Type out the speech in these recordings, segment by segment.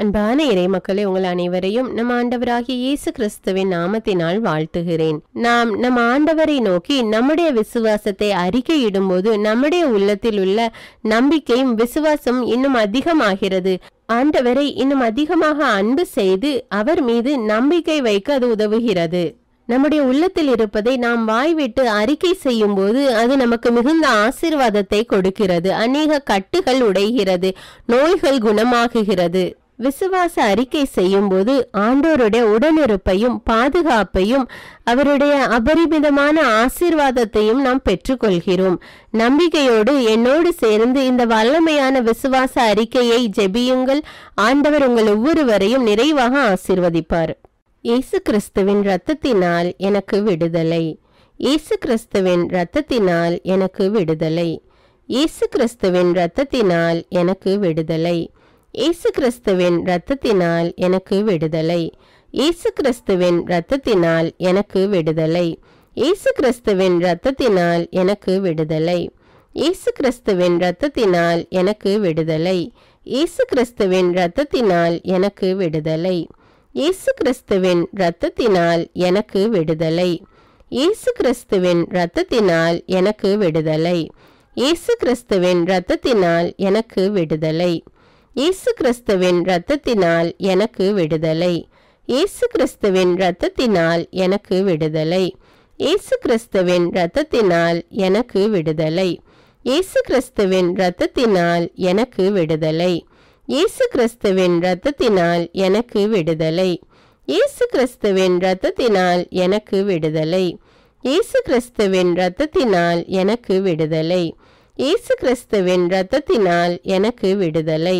அன்பான இறை மக்களே, உங்கள் அனைவரையும் நம் ஆண்டவராகிய இயேசு கிறிஸ்துவின் நாமத்தினால் வாழ்த்துகிறேன். நாம் நம் ஆண்டவரை நோக்கி நம்முடைய விசுவாசத்தை அறிக்கையிடும் போது நம்முடைய உள்ளத்தில் உள்ள நம்பிக்கையும் விசுவாசம் இன்னும் அதிகமாகிறது. ஆண்டவரை இன்னும் அதிகமாக அன்பு செய்து அவர் மீது நம்பிக்கை வைக்க அது உதவுகிறது. நம்முடைய உள்ளத்தில் இருப்பதை நாம் வாய்விட்டு அறிக்கை செய்யும் போது அது நமக்கு மிகுந்த ஆசீர்வாதத்தை கொடுக்கிறது. அநேக கட்டுகள் உடைகிறது, நோய்கள் குணமாகுகிறது. விசுவாச அறிக்கை செய்யும் போது ஆண்டவருடைய உடனிருப்பையும் பாதுகாப்பையும் அவருடைய அபரிமிதமான ஆசீர்வாதத்தையும் நாம் பெற்றுக்கொள்கிறோம். நம்பிக்கையோடு என்னோடு சேர்ந்து இந்த வல்லமையான விசுவாச அறிக்கையை ஜெபியுங்கள். ஆண்டவர் உங்கள் ஒவ்வொருவரையும் நிறைவாக ஆசீர்வதிப்பார். இயேசு கிறிஸ்துவின் இரத்தத்தினால் எனக்கு விடுதலை. இயேசு கிறிஸ்துவின் இரத்தத்தினால் எனக்கு விடுதலை. இயேசு கிறிஸ்துவின் இரத்தத்தினால் எனக்கு விடுதலை. இயேசு கிறிஸ்துவின் இரத்தத்தினால் எனக்கு விடுதலை. இயேசு கிறிஸ்துவின் இரத்தத்தினால் எனக்கு விடுதலை. இயேசு கிறிஸ்துவின் இரத்தத்தினால் எனக்கு விடுதலை. இயேசு கிறிஸ்துவின் இரத்தத்தினால் எனக்கு விடுதலை. இயேசு கிறிஸ்துவின் இரத்தத்தினால் எனக்கு விடுதலை. இயேசு கிறிஸ்துவின் இரத்தத்தினால் எனக்கு விடுதலை. இயேசு கிறிஸ்துவின் இரத்தத்தினால் எனக்கு விடுதலை. இயேசு கிறிஸ்துவின் இரத்தத்தினால் எனக்கு விடுதலை. இயேசு கிறிஸ்துவின் இரத்தத்தினால் எனக்கு விடுதலை. இயேசு கிறிஸ்துவின் இரத்தத்தினால் எனக்கு விடுதலை. இயேசு கிறிஸ்துவின் இரத்தத்தினால் எனக்கு விடுதலை. இயேசு கிறிஸ்துவின் இரத்தத்தினால் எனக்கு விடுதலை. இயேசு கிறிஸ்துவின் இரத்தத்தினால் எனக்கு விடுதலை. இயேசு கிறிஸ்துவின் இரத்தத்தினால் எனக்கு விடுதலை. இயேசு கிறிஸ்துவின் இரத்தத்தினால் எனக்கு விடுதலை. இயேசு கிறிஸ்துவின் இரத்தத்தினால் எனக்கு விடுதலை.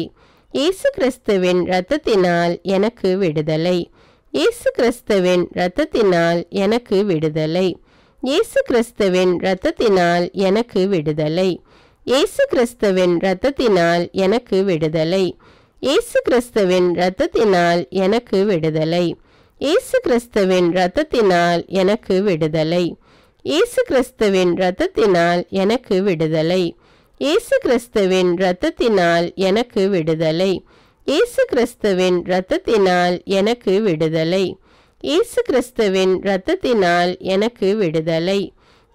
இயேசு கிறிஸ்துவின் இரத்தத்தினால் எனக்கு விடுதலை. இயேசு கிறிஸ்துவின் இரத்தத்தினால் எனக்கு விடுதலை. இயேசு கிறிஸ்துவின் இரத்தத்தினால் எனக்கு விடுதலை. இயேசு கிறிஸ்துவின் இரத்தத்தினால் எனக்கு விடுதலை. இயேசு கிறிஸ்துவின் இரத்தத்தினால் எனக்கு விடுதலை. இயேசு கிறிஸ்துவின் இரத்தத்தினால் எனக்கு விடுதலை. இயேசு கிறிஸ்துவின் இரத்தத்தினால் எனக்கு விடுதலை. இயேசு கிறிஸ்துவின் இரத்தத்தினால் எனக்கு விடுதலை. இயேசு கிறிஸ்துவின் இரத்தத்தினால் எனக்கு விடுதலை. இயேசு கிறிஸ்துவின் இரத்தத்தினால் எனக்கு விடுதலை.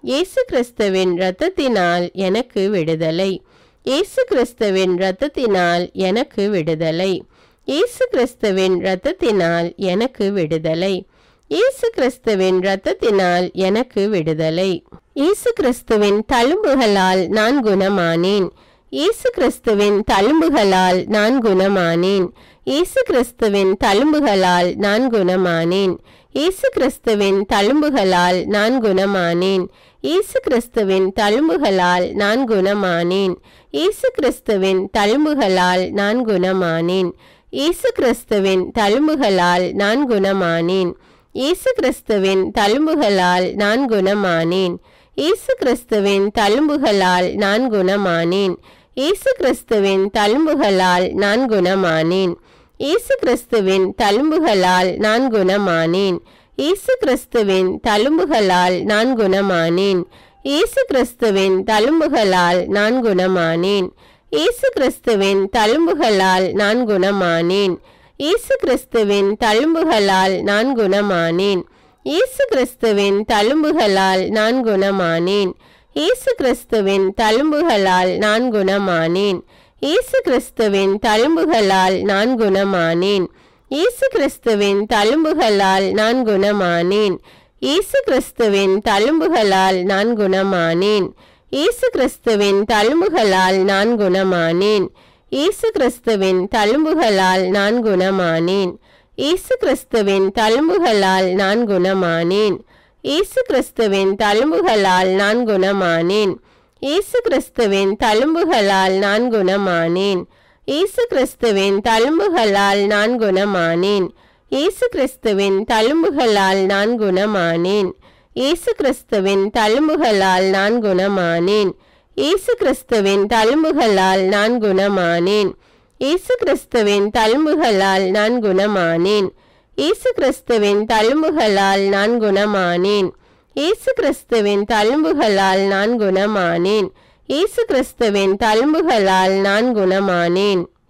இயேசு கிறிஸ்துவின் இரத்தத்தினால் எனக்கு விடுதலை. இயேசு கிறிஸ்துவின் இரத்தத்தினால் எனக்கு விடுதலை. இயேசு கிறிஸ்துவின் இரத்தத்தினால் எனக்கு விடுதலை. இயேசு கிறிஸ்துவின் இரத்தத்தினால் எனக்கு விடுதலை. இயேசு கிறிஸ்துவின் தழும்புகளால் நான் குணமானேன். இயேசு கிறிஸ்துவின் தழும்புகளால் நான் குணமானேன். இயேசு கிறிஸ்துவின் தழும்புகளால் நான் குணமானேன். இயேசு கிறிஸ்துவின் தழும்புகளால் நான் குணமானேன். இயேசு கிறிஸ்துவின் தழும்புகளால் நான் குணமானேன். இயேசு கிறிஸ்துவின் தழும்புகளால் நான் குணமானேன். இயேசு கிறிஸ்துவின் தழும்புகளால் நான் குணமானேன். இயேசு கிறிஸ்துவின் தழும்புகளால் நான் குணமானேன். இயேசு கிறிஸ்துவின் தழும்புகளால் நான் குணமானேன். இயேசு கிறிஸ்துவின் தழும்புகளால் நான் குணமானேன். இயேசு கிறிஸ்துவின் தழும்புகளால் நான் குணமானேன். இயேசு கிறிஸ்துவின் தழும்புகளால் நான் குணமானேன். இயேசு கிறிஸ்துவின் தழும்புகளால் நான் குணமானேன். இயேசு கிறிஸ்துவின் தழும்புகளால் நான் குணமானேன். இயேசு கிறிஸ்துவின் தழும்புகளால் நான் குணமானேன். இயேசு கிறிஸ்துவின் தழும்புகளால் நான் குணமானேன். இயேசு கிறிஸ்துவின் தழும்புகளால் நான் குணமானேன். இயேசு கிறிஸ்துவின் தழும்புகளால் நான் குணமானேன். இயேசு கிறிஸ்துவின் தழும்புகளால் நான் குணமானேன். இயேசு கிறிஸ்துவின் தழும்புகளால் நான் குணமானேன். இயேசு கிறிஸ்துவின் தழும்புகளால் நான் குணமானேன். இயேசு கிறிஸ்துவின் தழும்புகளால் நான் குணமானேன். இயேசு கிறிஸ்துவின் தழும்புகளால் நான் குணமானேன். இயேசு கிறிஸ்துவின் தழும்புகளால் நான் குணமானேன். இயேசு கிறிஸ்துவின் தழும்புகளால் நான் குணமானேன். இயேசு கிறிஸ்துவின் தழும்புகளால் நான் குணமானேன். இயேசு கிறிஸ்துவின் தழும்புகளால் நான் குணமானேன். இயேசு கிறிஸ்துவின் தழும்புகளால் நான் குணமானேன். இயேசு கிறிஸ்துவின் தழும்புகளால் நான் குணமானேன். இயேசு கிறிஸ்துவின் தழும்புகளால் நான் குணமானேன். இயேசு கிறிஸ்துவின் தழும்புகளால் நான் குணமானேன். இயேசு கிறிஸ்துவின் தழும்புகளால் நான் குணமானேன். இயேசு கிறிஸ்துவின் தழும்புகளால் நான் குணமானேன்.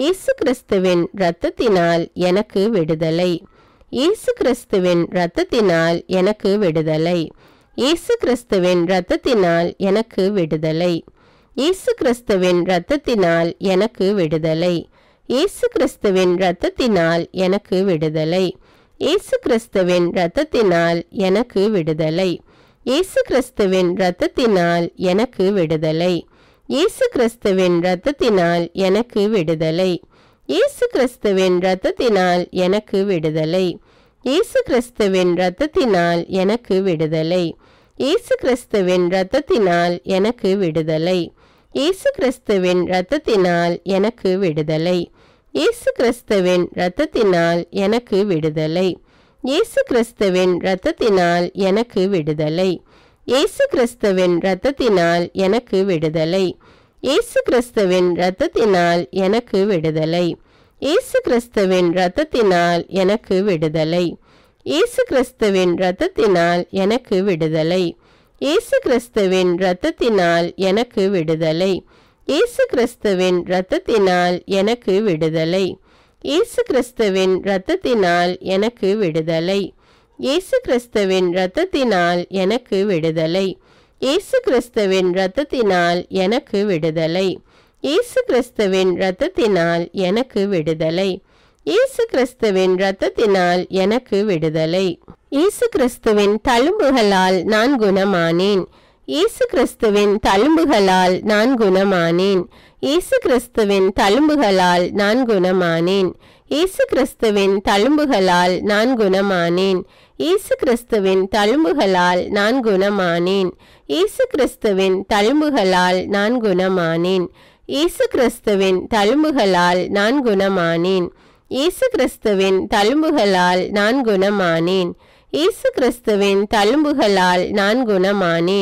இயேசு கிறிஸ்துவின் இரத்தத்தினால் எனக்கு விடுதலை. இயேசு கிறிஸ்துவின் இரத்தத்தினால் எனக்கு விடுதலை. இயேசு கிறிஸ்துவின் இரத்தத்தினால் எனக்கு விடுதலை. இயேசு கிறிஸ்துவின் இரத்தத்தினால் எனக்கு விடுதலை. இயேசு கிறிஸ்துவின் இரத்தத்தினால் எனக்கு விடுதலை. இயேசு கிறிஸ்துவின் இரத்தத்தினால் எனக்கு விடுதலை. இயேசு கிறிஸ்துவின் இரத்தத்தினால் எனக்கு விடுதலை. இயேசு கிறிஸ்துவின் இரத்தத்தினால் எனக்கு விடுதலை. இயேசு கிறிஸ்துவின் இரத்தத்தினால் எனக்கு விடுதலை. இயேசு கிறிஸ்துவின் இரத்தத்தினால் எனக்கு விடுதலை. இயேசு கிறிஸ்துவின் இரத்தத்தினால் எனக்கு விடுதலை. இயேசு கிறிஸ்துவின் இரத்தத்தினால் எனக்கு விடுதலை. இயேசு கிறிஸ்துவின் இரத்தத்தினால் எனக்கு விடுதலை. இயேசு கிறிஸ்துவின் இரத்தத்தினால் எனக்கு விடுதலை. இயேசு கிறிஸ்துவின் இரத்தத்தினால் எனக்கு விடுதலை. இயேசு கிறிஸ்துவின் இரத்தத்தினால் எனக்கு விடுதலை. இயேசு கிறிஸ்துவின் இரத்தத்தினால் எனக்கு விடுதலை. இயேசு கிறிஸ்துவின் இரத்தத்தினால் எனக்கு விடுதலை. இயேசு கிறிஸ்துவின் இரத்தத்தினால் எனக்கு விடுதலை. இயேசு கிறிஸ்துவின் இரத்தத்தினால் எனக்கு விடுதலை. இயேசு கிறிஸ்துவின் இரத்தத்தினால் எனக்கு விடுதலை. இயேசு கிறிஸ்துவின் இரத்தத்தினால் எனக்கு விடுதலை. இயேசு கிறிஸ்துவின் இரத்தத்தினால் எனக்கு விடுதலை. இயேசு கிறிஸ்துவின் இரத்தத்தினால் எனக்கு விடுதலை. இயேசு கிறிஸ்துவின் இரத்தத்தினால் எனக்கு விடுதலை. இயேசு கிறிஸ்துவின் தழும்புகளால் நான் குணமானேன். இயேசு கிறிஸ்துவின் தழும்புகளால் நான் குணமானேன். இயேசு கிறிஸ்துவின் தழும்புகளால் நான் குணமானேன். இயேசு கிறிஸ்துவின் தழும்புகளால் நான் குணமானேன். இயேசு கிறிஸ்துவின் தழும்புகளால் நான் குணமானேன். இயேசு கிறிஸ்துவின் தழும்புகளால் நான் குணமானேன். இயேசு கிறிஸ்துவின் தழும்புகளால் நான் குணமானேன். இயேசு கிறிஸ்துவின் தழும்புகளால் நான் குணமானேன். இயேசு கிறிஸ்துவின் தழும்புகளால் நான் குணமானேன்.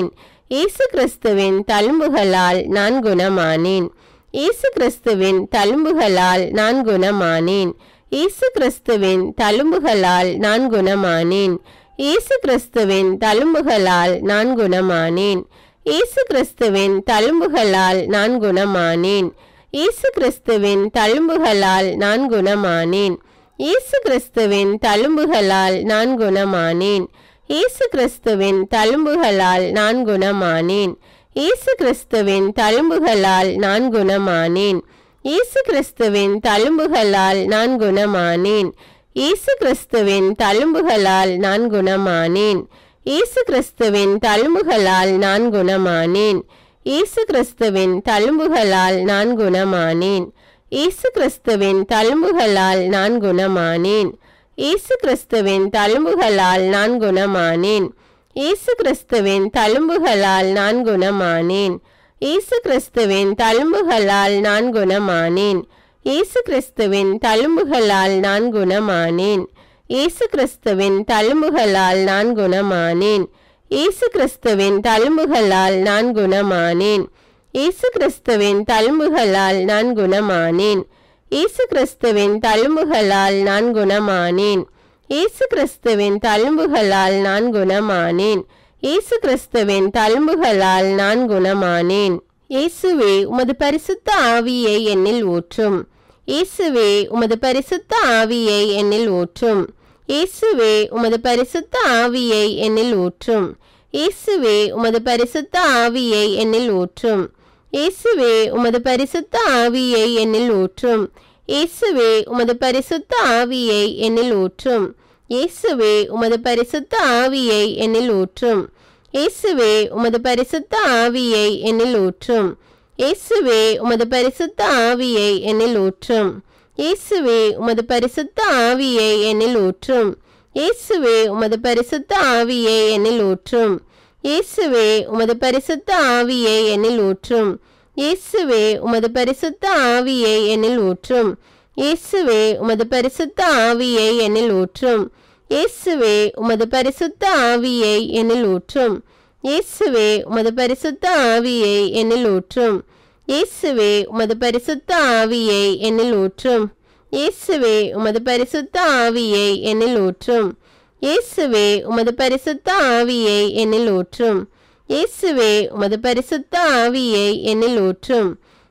இயேசு கிறிஸ்துவின் தழும்புகளால் நான் குணமானேன். இயேசு கிறிஸ்துவின் தழும்புகளால் நான் குணமானேன். இயேசு கிறிஸ்துவின் தழும்புகளால் நான் குணமானேன். இயேசு கிறிஸ்துவின் தழும்புகளால் நான் குணமானேன். இயேசு கிறிஸ்துவின் தழும்புகளால் நான் குணமானேன். இயேசு கிறிஸ்துவின் தழும்புகளால் நான் குணமானேன். இயேசு கிறிஸ்துவின் தழும்புகளால் நான் குணமானேன். இயேசு கிறிஸ்துவின் தழும்புகளால் நான் குணமானேன். இயேசு கிறிஸ்துவின் தழும்புகளால் நான் குணமானேன். இயேசு கிறிஸ்துவின் தழும்புகளால் நான் குணமானேன். இயேசு கிறிஸ்துவின் தழும்புகளால் நான் குணமானேன். இயேசு கிறிஸ்துவின் தழும்புகளால் நான் குணமானேன். இயேசு கிறிஸ்துவின் தழும்புகளால் நான் குணமானேன். இயேசு கிறிஸ்துவின் தழும்புகளால் நான் குணமானேன். இயேசு கிறிஸ்துவின் தழும்புகளால் நான் குணமானேன். இயேசு கிறிஸ்துவின் தழும்புகளால் நான் குணமானேன். இயேசு கிறிஸ்துவின் தழும்புகளால் நான் குணமானேன். இயேசு கிறிஸ்துவின் தழும்புகளால் நான் குணமானேன். இயேசு கிறிஸ்துவின் தழும்புகளால் நான் குணமானேன். இயேசு கிறிஸ்துவின் தழும்புகளால் நான் குணமானேன். இயேசு கிறிஸ்துவின் தழும்புகளால் நான் குணமானேன். இயேசு கிறிஸ்துவின் தழும்புகளால் நான் குணமானேன். இயேசு கிறிஸ்துவின் தழும்புகளால் நான் குணமானேன். இயேசு கிறிஸ்துவின் தழும்புகளால் நான் குணமானேன். இயேசுவே உமது பரிசுத்த ஆவியை என்னில் ஊற்றும். இயேசுவே உமது பரிசுத்த ஆவியை என்னில் ஊற்றும். இயேசுவே உமது பரிசுத்த ஆவியை என்னில் ஊற்றும். இயேசுவே உமது பரிசுத்த ஆவியை என்னில் ஊற்றும். இயேசுவே உமது பரிசுத்த ஆவியை என்னில் ஊற்றும். இயேசுவே உமது பரிசுத்த ஆவியை என்னில் ஊற்றும். இயேசுவே உமது பரிசுத்த ஆவியை என்னில் ஊற்றும். இயேசுவே உமது பரிசுத்த ஆவியை என்னில் ஊற்றும். இயேசுவே உமது பரிசுத்த ஆவியை என்னில் ஊற்றும். இயேசுவே உமது பரிசுத்த ஆவியை என்னில் ஊற்றும். இயேசுவே உமது பரிசுத்த ஆவியை என்னில் ஊற்றும். இயேசுவே உமது பரிசுத்த ஆவியை என்னில் ஊற்றும். இயேசுவே உமது பரிசுத்த ஆவியை என்னில் ஊற்றும். இயேசுவே உமது பரிசுத்த ஆவியை என்னில் ஊற்றும். இயேசுவே உமது பரிசுத்த ஆவியை என்னில் ஊற்றும். இயேசுவே உமது பரிசுத்த ஆவியை என்னில் ஊற்றும். இயேசுவே உமது பரிசுத்த ஆவியை என்னில் ஊற்றும். இயேசுவே உமது பரிசுத்த ஆவியை என்னில் ஊற்றும். இயேசுவே உமது பரிசுத்த ஆவியை என்னில் ஊற்றும். இயேசுவே உமது பரிசுத்த ஆவியை என்னில் ஊற்றும்.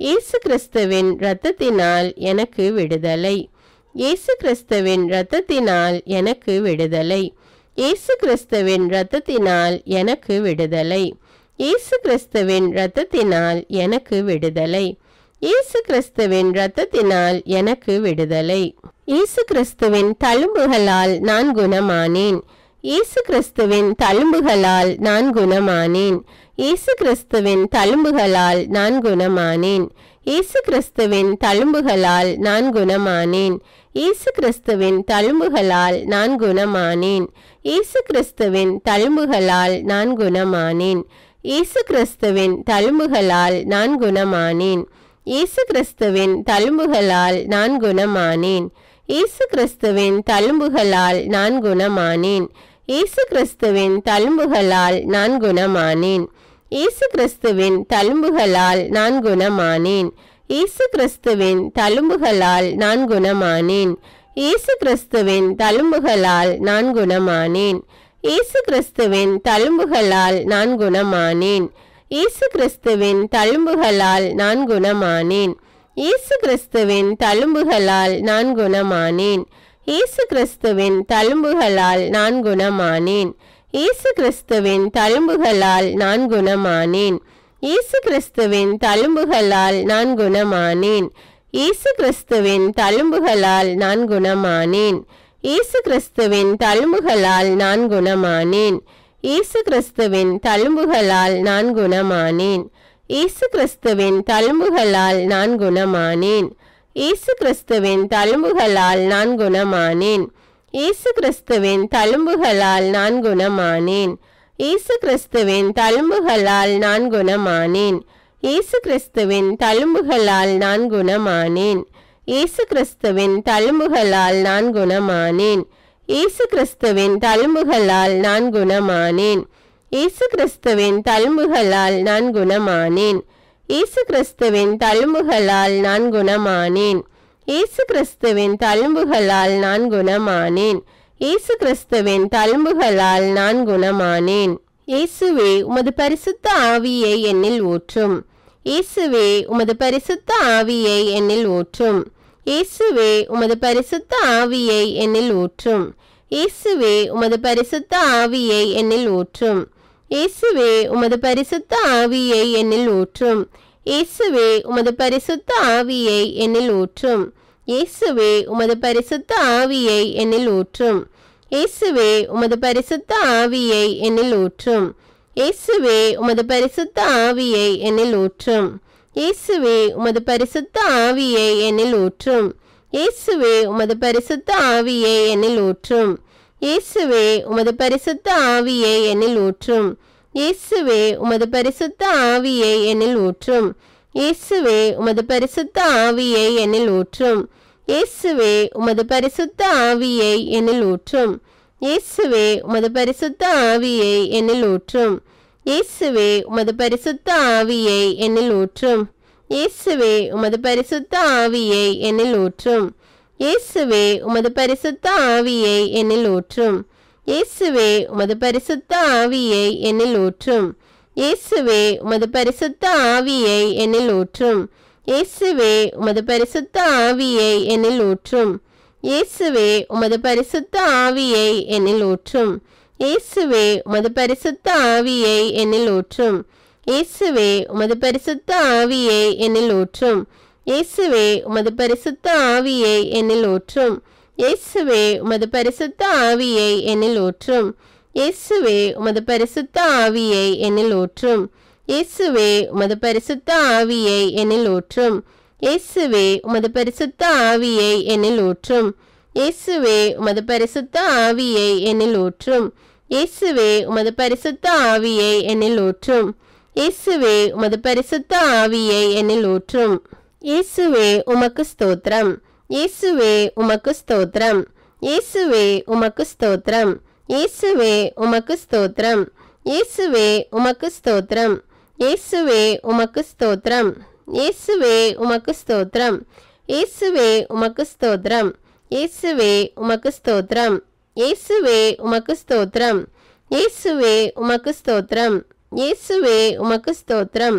இயேசு கிறிஸ்துவின் இரத்தத்தினால் எனக்கு விடுதலை. இயேசு கிறிஸ்துவின் இரத்தத்தினால் எனக்கு விடுதலை. இயேசு கிறிஸ்துவின் இரத்தத்தினால் எனக்கு விடுதலை. இயேசு கிறிஸ்துவின் இரத்தத்தினால் எனக்கு விடுதலை. இயேசு கிறிஸ்துவின் இரத்தத்தினால் எனக்கு விடுதலை. இயேசு கிறிஸ்துவின் தழும்புகளால் நான் குணமானேன். இயேசு கிறிஸ்துவின் தழும்புகளால் நான் குணமானேன். இயேசு கிறிஸ்துவின் தழும்புகளால் நான் குணமானேன். இயேசு கிறிஸ்துவின் தழும்புகளால் நான் குணமானேன். இயேசு கிறிஸ்துவின் தழும்புகளால் நான் குணமானேன். இயேசு கிறிஸ்துவின் தழும்புகளால் நான் குணமானேன். இயேசு கிறிஸ்துவின் தழும்புகளால் நான் குணமானேன். இயேசு கிறிஸ்துவின் தழும்புகளால் நான் குணமானேன். இயேசு கிறிஸ்துவின் தழும்புகளால் நான் குணமானேன். இயேசு கிறிஸ்துவின் தழும்புகளால் நான் குணமானேன். இயேசு கிறிஸ்துவின் தழும்புகளால் நான் குணமானேன். இயேசு கிறிஸ்துவின் தழும்புகளால் நான் குணமானேன். இயேசு கிறிஸ்துவின் தழும்புகளால் நான் குணமானேன். இயேசு கிறிஸ்துவின் தழும்புகளால் நான் குணமானேன். இயேசு கிறிஸ்துவின் தழும்புகளால் நான் குணமானேன். இயேசு கிறிஸ்துவின் தழும்புகளால் நான் குணமானேன். இயேசு கிறிஸ்துவின் தழும்புகளால் நான் குணமானேன். இயேசு கிறிஸ்துவின் தழும்புகளால் நான் குணமானேன். இயேசு கிறிஸ்துவின் தழும்புகளால் நான் குணமானேன். இயேசு கிறிஸ்துவின் தழும்புகளால் நான் குணமானேன். இயேசு கிறிஸ்துவின் தழும்புகளால் நான் குணமானேன். இயேசு கிறிஸ்துவின் தழும்புகளால் நான் குணமானேன். இயேசு கிறிஸ்துவின் தழும்புகளால் நான் குணமானேன். இயேசு கிறிஸ்துவின் தழும்புகளால் நான் குணமானேன். இயேசு கிறிஸ்துவின் தழும்புகளால் நான் குணமானேன். இயேசு கிறிஸ்துவின் தழும்புகளால் நான் குணமானேன். இயேசு கிறிஸ்துவின் தழும்புகளால் நான் குணமானேன். இயேசு கிறிஸ்துவின் தழும்புகளால் நான் குணமானேன். இயேசு கிறிஸ்துவின் தழும்புகளால் நான் குணமானேன். இயேசு கிறிஸ்துவின் தழும்புகளால் நான் குணமானேன். இயேசு கிறிஸ்துவின் தழும்புகளால் நான் குணமானேன். இயேசு கிறிஸ்துவின் தழும்புகளால் நான் குணமானேன். இயேசு கிறிஸ்துவின் தழும்புகளால் நான் குணமானேன். இயேசுவே உமது பரிசுத்த ஆவியை என்னில் ஊற்றும். இயேசுவே உமது பரிசுத்த ஆவியை என்னில் ஊற்றும். இயேசுவே உமது பரிசுத்த ஆவியை என்னில் ஊற்றும். இயேசுவே உமது பரிசுத்த ஆவியை என்னில் ஊற்றும். இயேசுவே உமது பரிசுத்த ஆவியை என்னில் ஊற்றும். இயேசுவே உமது பரிசுத்த ஆவியை என்னில் ஊற்றும். இயேசுவே உமது பரிசுத்த ஆவியை என்னில் ஊற்றும். இயேசுவே உமது பரிசுத்த ஆவியை என்னில் ஊற்றும். இயேசுவே உமது பரிசுத்த ஆவியை என்னில் ஊற்றும். இயேசுவே உமது பரிசுத்த ஆவியை என்னில் ஊற்றும். இயேசுவே உமது பரிசுத்த ஆவியை என்னில் ஊற்றும். இயேசுவே உமது பரிசுத்த ஆவியை என்னில் ஊற்றும். இயேசுவே உமது பரிசுத்த ஆவியை என்னில் ஊற்றும். இயேசுவே உமது பரிசுத்த ஆவியை என்னில் ஊற்றும். இயேசுவே உமது பரிசுத்த ஆவியை என்னில் ஊற்றும். இயேசுவே உமது பரிசுத்த ஆவியை என்னில் ஊற்றும். இயேசுவே உமது பரிசுத்த ஆவியை என்னில் ஊற்றும். இயேசுவே உமது பரிசுத்த ஆவியை என்னில் ஊற்றும். இயேசுவே உமது பரிசுத்த ஆவியை என்னில் ஊற்றும். இயேசுவே உமது பரிசுத்த ஆவியை என்னில் ஊற்றும். இயேசுவே உமது பரிசுத்த ஆவியை என்னில் ஊற்றும். இயேசுவே உமது பரிசுத்த ஆவியை என்னில் ஊற்றும். இயேசுவே உமது பரிசுத்த ஆவியை என்னில் ஊற்றும். இயேசுவே உமது பரிசுத்த ஆவியை என்னில் ஊற்றும். இயேசுவே உமது பரிசுத்த ஆவியை என்னில் ஊற்றும். இயேசுவே உமது பரிசுத்த ஆவியை என்னில் ஊற்றும். இயேசுவே உமது பரிசுத்த ஆவியை என்னில் ஊற்றும். இயேசுவே உமது பரிசுத்த ஆவியை என்னில் ஊற்றும். இயேசுவே உமது பரிசுத்த ஆவியை என்னில் ஊற்றும். இயேசுவே உமது பரிசுத்த ஆவியை என்னில் ஊற்றும். இயேசுவே உமது பரிசுத்த ஆவியை என்னில் ஊற்றும். இயேசுவே உமது பரிசுத்த ஆவியை என்னில் ஊற்றும். இயேசுவே உமது பரிசுத்த ஆவியை என்னில் ஊற்றும். இயேசுவே உமக்கு ஸ்தோத்திரம். இயேசுவே உமக்கு ஸ்தோத்திரம். இயேசுவே உமக்கு ஸ்தோத்திரம். இயேசுவே உமக்கு ஸ்தோத்திரம். இயேசுவே உமக்கு ஸ்தோத்திரம். இயேசுவே உமக்கு ஸ்தோத்திரம். இயேசுவே உமக்கு ஸ்தோத்திரம். இயேசுவே உமக்கு ஸ்தோத்திரம். இயேசுவே உமக்கு ஸ்தோத்திரம். இயேசுவே உமக்கு ஸ்தோத்திரம். இயேசுவே உமக்கு ஸ்தோத்திரம். இயேசுவே உமக்கு ஸ்தோத்திரம்.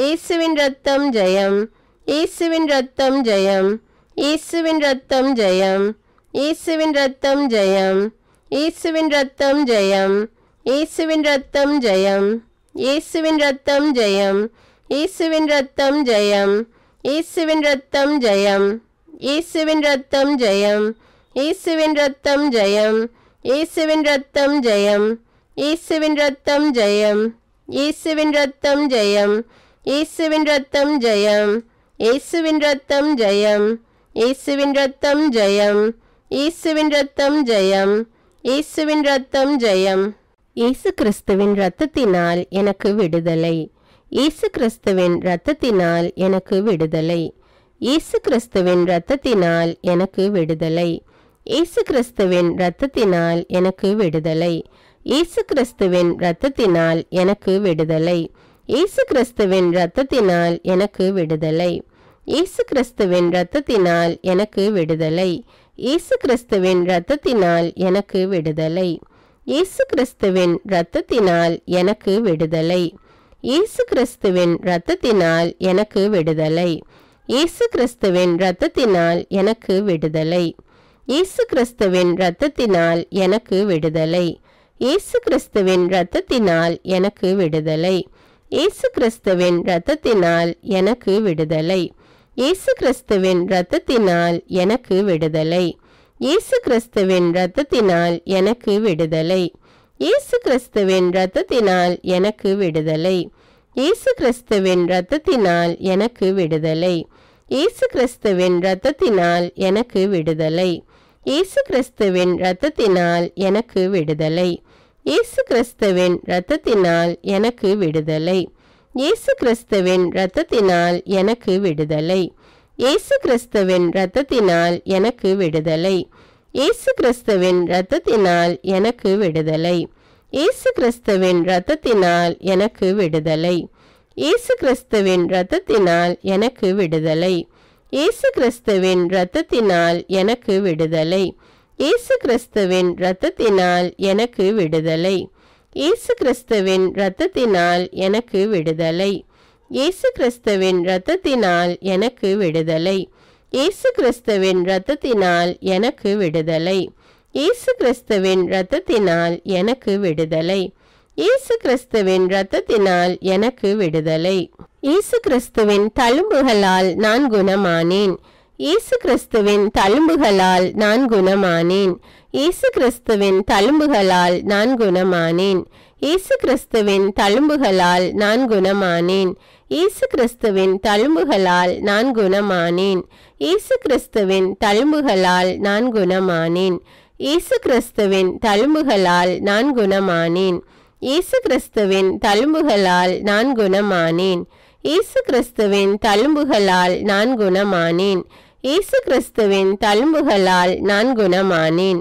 இயேசுவின் இரத்தம் ஜெயம், இயேசுவின் இரத்தம் ஜெயம், இயேசுவின் இரத்தம் ஜெயம், இயேசுவின் இரத்தம் ஜெயம், இயேசுவின் இரத்தம் ஜெயம், இயேசுவின் இரத்தம் ஜெயம், இயேசுவின் இரத்தம் ஜெயம், இயேசுவின் இரத்தம் ஜெயம், இயேசுவின் இரத்தம் ஜெயம், இயேசுவின் இரத்தம் ஜெயம், இயேசுவின் இரத்தம் ஜெயம், இயேசுவின் இரத்தம் ஜெயம், இயேசுவின் இரத்தம் ஜெயம், இயேசுவின் இரத்தம் ஜெயம், இயேசுவின் இரத்தம் ஜெயம், இயேசுவின் இரத்தம் ஜெயம், இயேசுவின் இரத்தம் ஜெயம், இயேசுவின் இரத்தம் ஜெயம், இயேசுவின் இரத்தம் ஜெயம். இயேசு கிறிஸ்துவின் இரத்தத்தினால் எனக்கு விடுதலை, இயேசு கிறிஸ்துவின் இரத்தத்தினால் எனக்கு விடுதலை, இயேசு கிறிஸ்துவின் இரத்தத்தினால் எனக்கு விடுதலை, இயேசு கிறிஸ்துவின் இரத்தத்தினால் எனக்கு விடுதலை, இயேசு கிறிஸ்துவின் இரத்தத்தினால் எனக்கு விடுதலை, இயேசு கிறிஸ்துவின் இரத்தத்தினால் எனக்கு விடுதலை, இயேசு கிறிஸ்துவின் இரத்தத்தினால் எனக்கு விடுதலை, இயேசு கிறிஸ்துவின் இரத்தத்தினால் எனக்கு விடுதலை, இயேசு கிறிஸ்துவின் இரத்தத்தினால் எனக்கு விடுதலை, இயேசு கிறிஸ்துவின் இரத்தத்தினால் எனக்கு விடுதலை, இயேசு கிறிஸ்துவின் இரத்தத்தினால் எனக்கு விடுதலை, இயேசு கிறிஸ்துவின் இரத்தத்தினால் எனக்கு விடுதலை, இயேசு கிறிஸ்துவின் இரத்தத்தினால் எனக்கு விடுதலை, இயேசு கிறிஸ்துவின் இரத்தத்தினால் எனக்கு விடுதலை, இயேசு கிறிஸ்துவின் இரத்தத்தினால் எனக்கு விடுதலை, இயேசு கிறிஸ்துவின் இரத்தத்தினால் எனக்கு விடுதலை, இயேசு கிறிஸ்துவின் இரத்தத்தினால் எனக்கு விடுதலை, இயேசு கிறிஸ்துவின் இரத்தத்தினால் எனக்கு விடுதலை, இயேசு கிறிஸ்துவின் இரத்தத்தினால் எனக்கு விடுதலை, இயேசு கிறிஸ்துவின் இரத்தத்தினால் எனக்கு விடுதலை, இயேசு கிறிஸ்துவின் இரத்தத்தினால் எனக்கு விடுதலை, இயேசு கிறிஸ்துவின் இரத்தத்தினால் எனக்கு விடுதலை, இயேசு கிறிஸ்துவின் இரத்தத்தினால் எனக்கு விடுதலை, இயேசு கிறிஸ்துவின் இரத்தத்தினால் எனக்கு விடுதலை, இயேசு கிறிஸ்துவின் இரத்தத்தினால் எனக்கு விடுதலை, இயேசு கிறிஸ்துவின் இரத்தத்தினால் எனக்கு விடுதலை, இயேசு கிறிஸ்துவின் இரத்தத்தினால் எனக்கு விடுதலை, இயேசு கிறிஸ்துவின் இரத்தத்தினால் எனக்கு விடுதலை, இயேசு கிறிஸ்துவின் இரத்தத்தினால் எனக்கு விடுதலை, இயேசு கிறிஸ்துவின் இரத்தத்தினால் எனக்கு விடுதலை, இயேசு கிறிஸ்துவின் இரத்தத்தினால் எனக்கு விடுதலை, இயேசு கிறிஸ்துவின் இரத்தத்தினால் எனக்கு விடுதலை, இயேசு கிறிஸ்துவின் இரத்தத்தினால் எனக்கு விடுதலை. இயேசு கிறிஸ்துவின் தழும்புகளால் நான் குணமானேன், இயேசு கிறிஸ்துவின் தழும்புகளால் நான் குணமானேன், இயேசு கிறிஸ்துவின் தழும்புகளால் நான் குணமானேன், இயேசு கிறிஸ்துவின் தழும்புகளால் நான் குணமானேன், இயேசு கிறிஸ்துவின் தழும்புகளால் நான் குணமானேன், இயேசு கிறிஸ்துவின் தழும்புகளால் நான் குணமானேன், இயேசு கிறிஸ்துவின் தழும்புகளால் நான் குணமானேன், இயேசு கிறிஸ்துவின் தழும்புகளால் நான் குணமானேன், இயேசு கிறிஸ்துவின் தழும்புகளால் நான் குணமானேன், இயேசு கிறிஸ்துவின் தழும்புகளால் நான் குணமானேன்,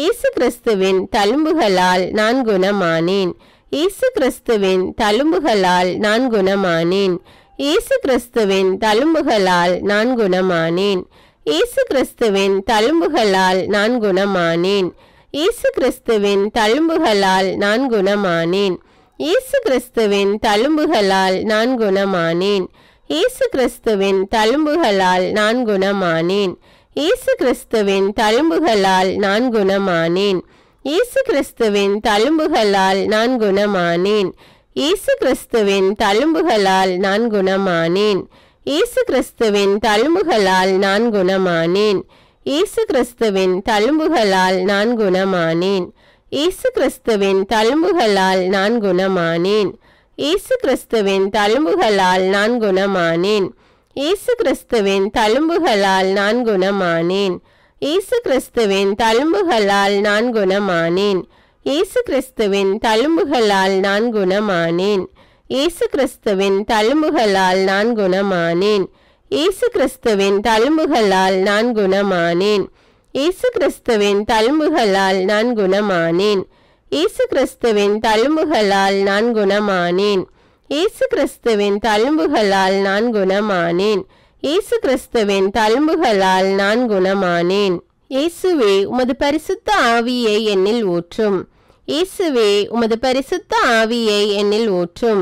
இயேசு கிறிஸ்துவின் தழும்புகளால் நான் குணமானேன், இயேசு கிறிஸ்துவின் தழும்புகளால் நான் குணமானேன், இயேசு கிறிஸ்துவின் தழும்புகளால் நான் குணமானேன், இயேசு கிறிஸ்துவின் தழும்புகளால் நான் குணமானேன், இயேசு கிறிஸ்துவின் தழும்புகளால் நான் குணமானேன், இயேசு கிறிஸ்துவின் தழும்புகளால் நான் குணமானேன், இயேசு கிறிஸ்துவின் தழும்புகளால் நான் குணமானேன், இயேசு கிறிஸ்துவின் தழும்புகளால் நான் குணமானேன், இயேசு கிறிஸ்துவின் தழும்புகளால் நான் குணமானேன், இயேசு கிறிஸ்துவின் தழும்புகளால் நான் குணமானேன், இயேசு கிறிஸ்துவின் தழும்புகளால் நான் குணமானேன், இயேசு கிறிஸ்துவின் தழும்புகளால் நான் குணமானேன், இயேசு கிறிஸ்துவின் தழும்புகளால் நான் குணமானேன், இயேசு கிறிஸ்துவின் தழும்புகளால் நான் குணமானேன், இயேசு கிறிஸ்துவின் தழும்புகளால் நான் குணமானேன், இயேசு கிறிஸ்துவின் தழும்புகளால் நான் குணமானேன், இயேசு கிறிஸ்துவின் தழும்புகளால் நான் குணமானேன், இயேசு கிறிஸ்துவின் தழும்புகளால் நான் குணமானேன், இயேசு கிறிஸ்துவின் தழும்புகளால் நான் குணமானேன், இயேசு கிறிஸ்துவின் தழும்புகளால் நான் குணமானேன், இயேசு கிறிஸ்துவின் தழும்புகளால் நான் குணமானேன், இயேசு கிறிஸ்துவின் தழும்புகளால் நான் குணமானேன், இயேசு கிறிஸ்துவின் தழும்புகளால் நான் குணமானேன். இயேசுவே உமது பரிசுத்த ஆவியை என்னில் ஊற்றும், இயேசுவே உமது பரிசுத்த ஆவியை என்னில் ஊற்றும்,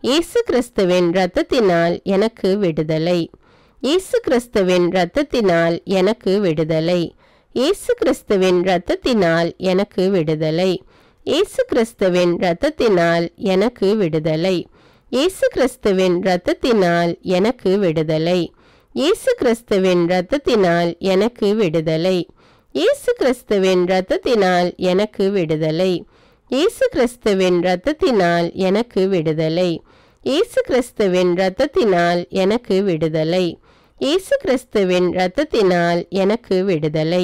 இயேசு கிறிஸ்துவின் இரத்தத்தினால் எனக்கு விடுதலை. இயேசு கிறிஸ்துவின் இரத்தத்தினால் எனக்கு விடுதலை. இயேசு கிறிஸ்துவின் இரத்தத்தினால் எனக்கு விடுதலை. இயேசு கிறிஸ்துவின் இரத்தத்தினால் எனக்கு விடுதலை. இயேசு கிறிஸ்துவின் இரத்தத்தினால் எனக்கு விடுதலை. இயேசு கிறிஸ்துவின் இரத்தத்தினால் எனக்கு விடுதலை. இயேசு கிறிஸ்துவின் இரத்தத்தினால் எனக்கு விடுதலை. இயேசு கிறிஸ்துவின் இரத்தத்தினால் எனக்கு விடுதலை. இயேசு கிறிஸ்துவின் இரத்தத்தினால் எனக்கு விடுதலை. இயேசு கிறிஸ்துவின் இரத்தத்தினால் எனக்கு விடுதலை.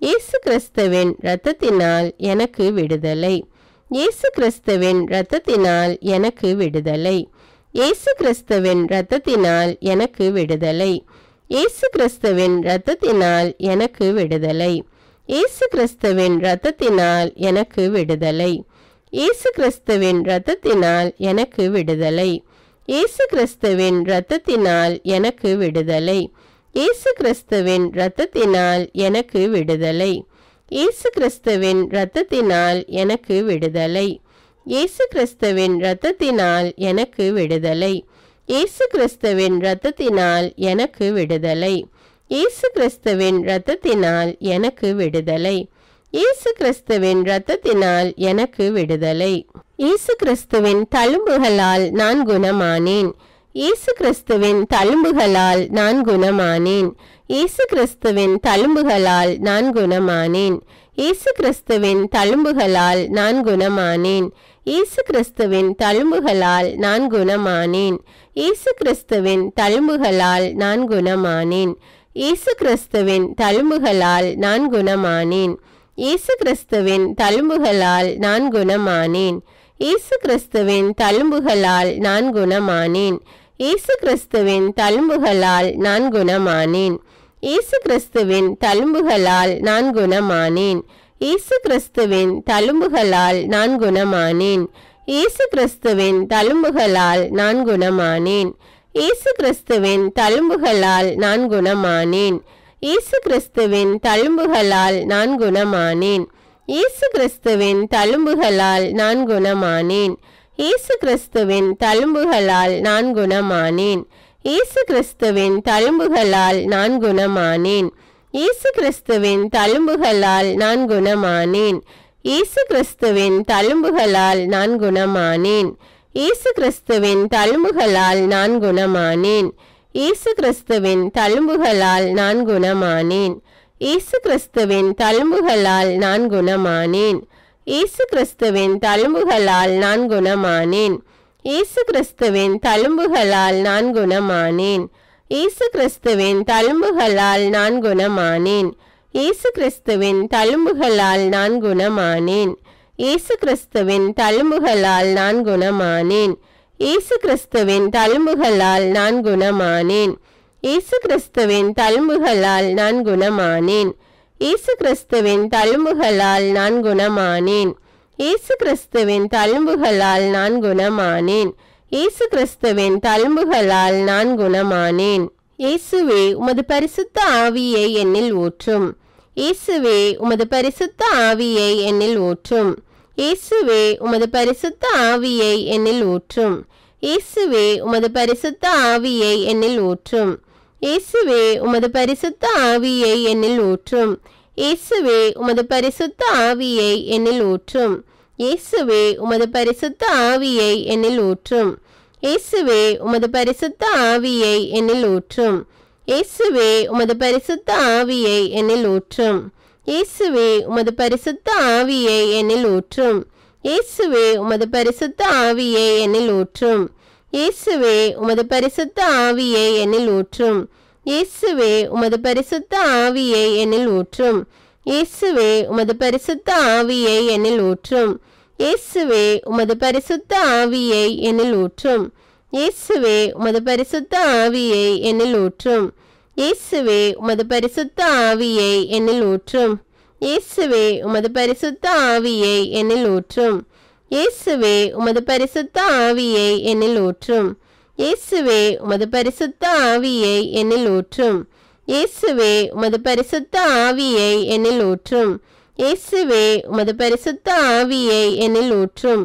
இயேசு கிறிஸ்துவின் இரத்தத்தினால் எனக்கு விடுதலை. இயேசு கிறிஸ்துவின் இரத்தத்தினால் எனக்கு விடுதலை. இயேசு கிறிஸ்துவின் இரத்தத்தினால் எனக்கு விடுதலை. இயேசு கிறிஸ்துவின் இரத்தத்தினால் எனக்கு விடுதலை. இயேசு கிறிஸ்துவின் இரத்தத்தினால் எனக்கு விடுதலை. இயேசு கிறிஸ்துவின் இரத்தத்தினால் எனக்கு விடுதலை. இயேசு கிறிஸ்துவின் இரத்தத்தினால் எனக்கு விடுதலை. இயேசு கிறிஸ்துவின் இரத்தத்தினால் எனக்கு விடுதலை. இயேசு கிறிஸ்துவின் இரத்தத்தினால் எனக்கு விடுதலை. இயேசு கிறிஸ்துவின் இரத்தத்தினால் எனக்கு விடுதலை. இயேசு கிறிஸ்துவின் இரத்தத்தினால் எனக்கு விடுதலை. இயேசு கிறிஸ்துவின் இரத்தத்தினால் எனக்கு விடுதலை. இயேசு கிறிஸ்துவின் இரத்தத்தினால் எனக்கு விடுதலை. இயேசு கிறிஸ்துவின் தழும்புகளால் நான் குணமானேன். இயேசு கிறிஸ்துவின் தழும்புகளால் நான் குணமானேன். இயேசு கிறிஸ்துவின் தழும்புகளால் நான் குணமானேன். இயேசு கிறிஸ்துவின் தழும்புகளால் நான் குணமானேன். இயேசு கிறிஸ்துவின் தழும்புகளால் நான் குணமானேன். இயேசு கிறிஸ்துவின் தழும்புகளால் நான் குணமானேன். இயேசு கிறிஸ்துவின் தழும்புகளால் நான் குணமானேன். இயேசு கிறிஸ்துவின் தழும்புகளால் நான் குணமானேன். இயேசு கிறிஸ்துவின் தழும்புகளால் நான் குணமானேன். இயேசு கிறிஸ்துவின் தழும்புகளால் நான் குணமானேன். இயேசு கிறிஸ்துவின் தழும்புகளால் நான் குணமானேன். இயேசு கிறிஸ்துவின் தழும்புகளால் நான் குணமானேன். இயேசு கிறிஸ்துவின் தழும்புகளால் நான் குணமானேன். இயேசு கிறிஸ்துவின் தழும்புகளால் நான் குணமானேன். இயேசு கிறிஸ்துவின் தழும்புகளால் நான் குணமானேன். இயேசு கிறிஸ்துவின் தழும்புகளால் நான் குணமானேன். இயேசு கிறிஸ்துவின் தழும்புகளால் நான் குணமானேன். இயேசு கிறிஸ்துவின் தழும்புகளால் நான் குணமானேன். இயேசு கிறிஸ்துவின் தழும்புகளால் நான் குணமானேன். இயேசு கிறிஸ்துவின் தழும்புகளால் நான் குணமானேன். இயேசு கிறிஸ்துவின் தழும்புகளால் நான் குணமானேன். இயேசு கிறிஸ்துவின் தழும்புகளால் நான் குணமானேன். இயேசு கிறிஸ்துவின் தழும்புகளால் நான் குணமானேன். இயேசு கிறிஸ்துவின் தழும்புகளால் நான் குணமானேன். இயேசு கிறிஸ்துவின் தழும்புகளால் நான் குணமானேன். இயேசு கிறிஸ்துவின் தழும்புகளால் நான் குணமானேன். இயேசு கிறிஸ்துவின் தழும்புகளால் நான் குணமானேன். இயேசு கிறிஸ்துவின் தழும்புகளால் நான் குணமானேன். இயேசு கிறிஸ்துவின் தழும்புகளால் நான் குணமானேன். இயேசு கிறிஸ்துவின் தழும்புகளால் நான் குணமானேன். இயேசு கிறிஸ்துவின் தழும்புகளால் நான் குணமானேன். இயேசு கிறிஸ்துவின் தழும்புகளால் நான் குணமானேன். இயேசு கிறிஸ்துவின் தழும்புகளால் நான் குணமானேன். இயேசுவே உமது பரிசுத்த ஆவியை என்னில் ஊற்றும். இயேசுவே உமது பரிசுத்த ஆவியை என்னில் ஊற்றும். இயேசுவே உமது பரிசுத்த ஆவியை என்னில் ஊற்றும். இயேசுவே உமது பரிசுத்த ஆவியை என்னில் ஊற்றும். இயேசுவே உமது பரிசுத்த ஆவியை என்னில் ஊற்றும். இயேசுவே உமது பரிசுத்த ஆவியை என்னில் ஊற்றும். இயேசுவே உமது பரிசுத்த ஆவியை என்னில் ஊற்றும். இயேசுவே உமது பரிசுத்த ஆவியை என்னில் ஊற்றும். இயேசுவே உமது பரிசுத்த ஆவியை என்னில் ஊற்றும். இயேசுவே உமது பரிசுத்த ஆவியை என்னில் ஊற்றும். இயேசுவே உமது பரிசுத்த ஆவியை என்னில் ஊற்றும். இயேசுவே உமது பரிசுத்த ஆவியை என்னில் ஊற்றும். இயேசுவே உமது பரிசுத்த ஆவியை என்னில் ஊற்றும். இயேசுவே உமது பரிசுத்த ஆவியை என்னில் ஊற்றும். இயேசுவே உமது பரிசுத்த ஆவியை என்னில் ஊற்றும். இயேசுவே உமது பரிசுத்த ஆவியை என்னில் ஊற்றும். இயேசுவே உமது பரிசுத்த ஆவியை என்னில் ஊற்றும். இயேசுவே உமது பரிசுத்த ஆவியை என்னில் ஊற்றும். இயேசுவே உமது பரிசுத்த ஆவியை என்னில் ஊற்றும். இயேசுவே உமது பரிசுத்த ஆவியை என்னில் ஊற்றும். இயேசுவே உமது பரிசுத்த ஆவியை என்னில் ஊற்றும். இயேசுவே உமது பரிசுத்த ஆவியை என்னில் ஊற்றும்.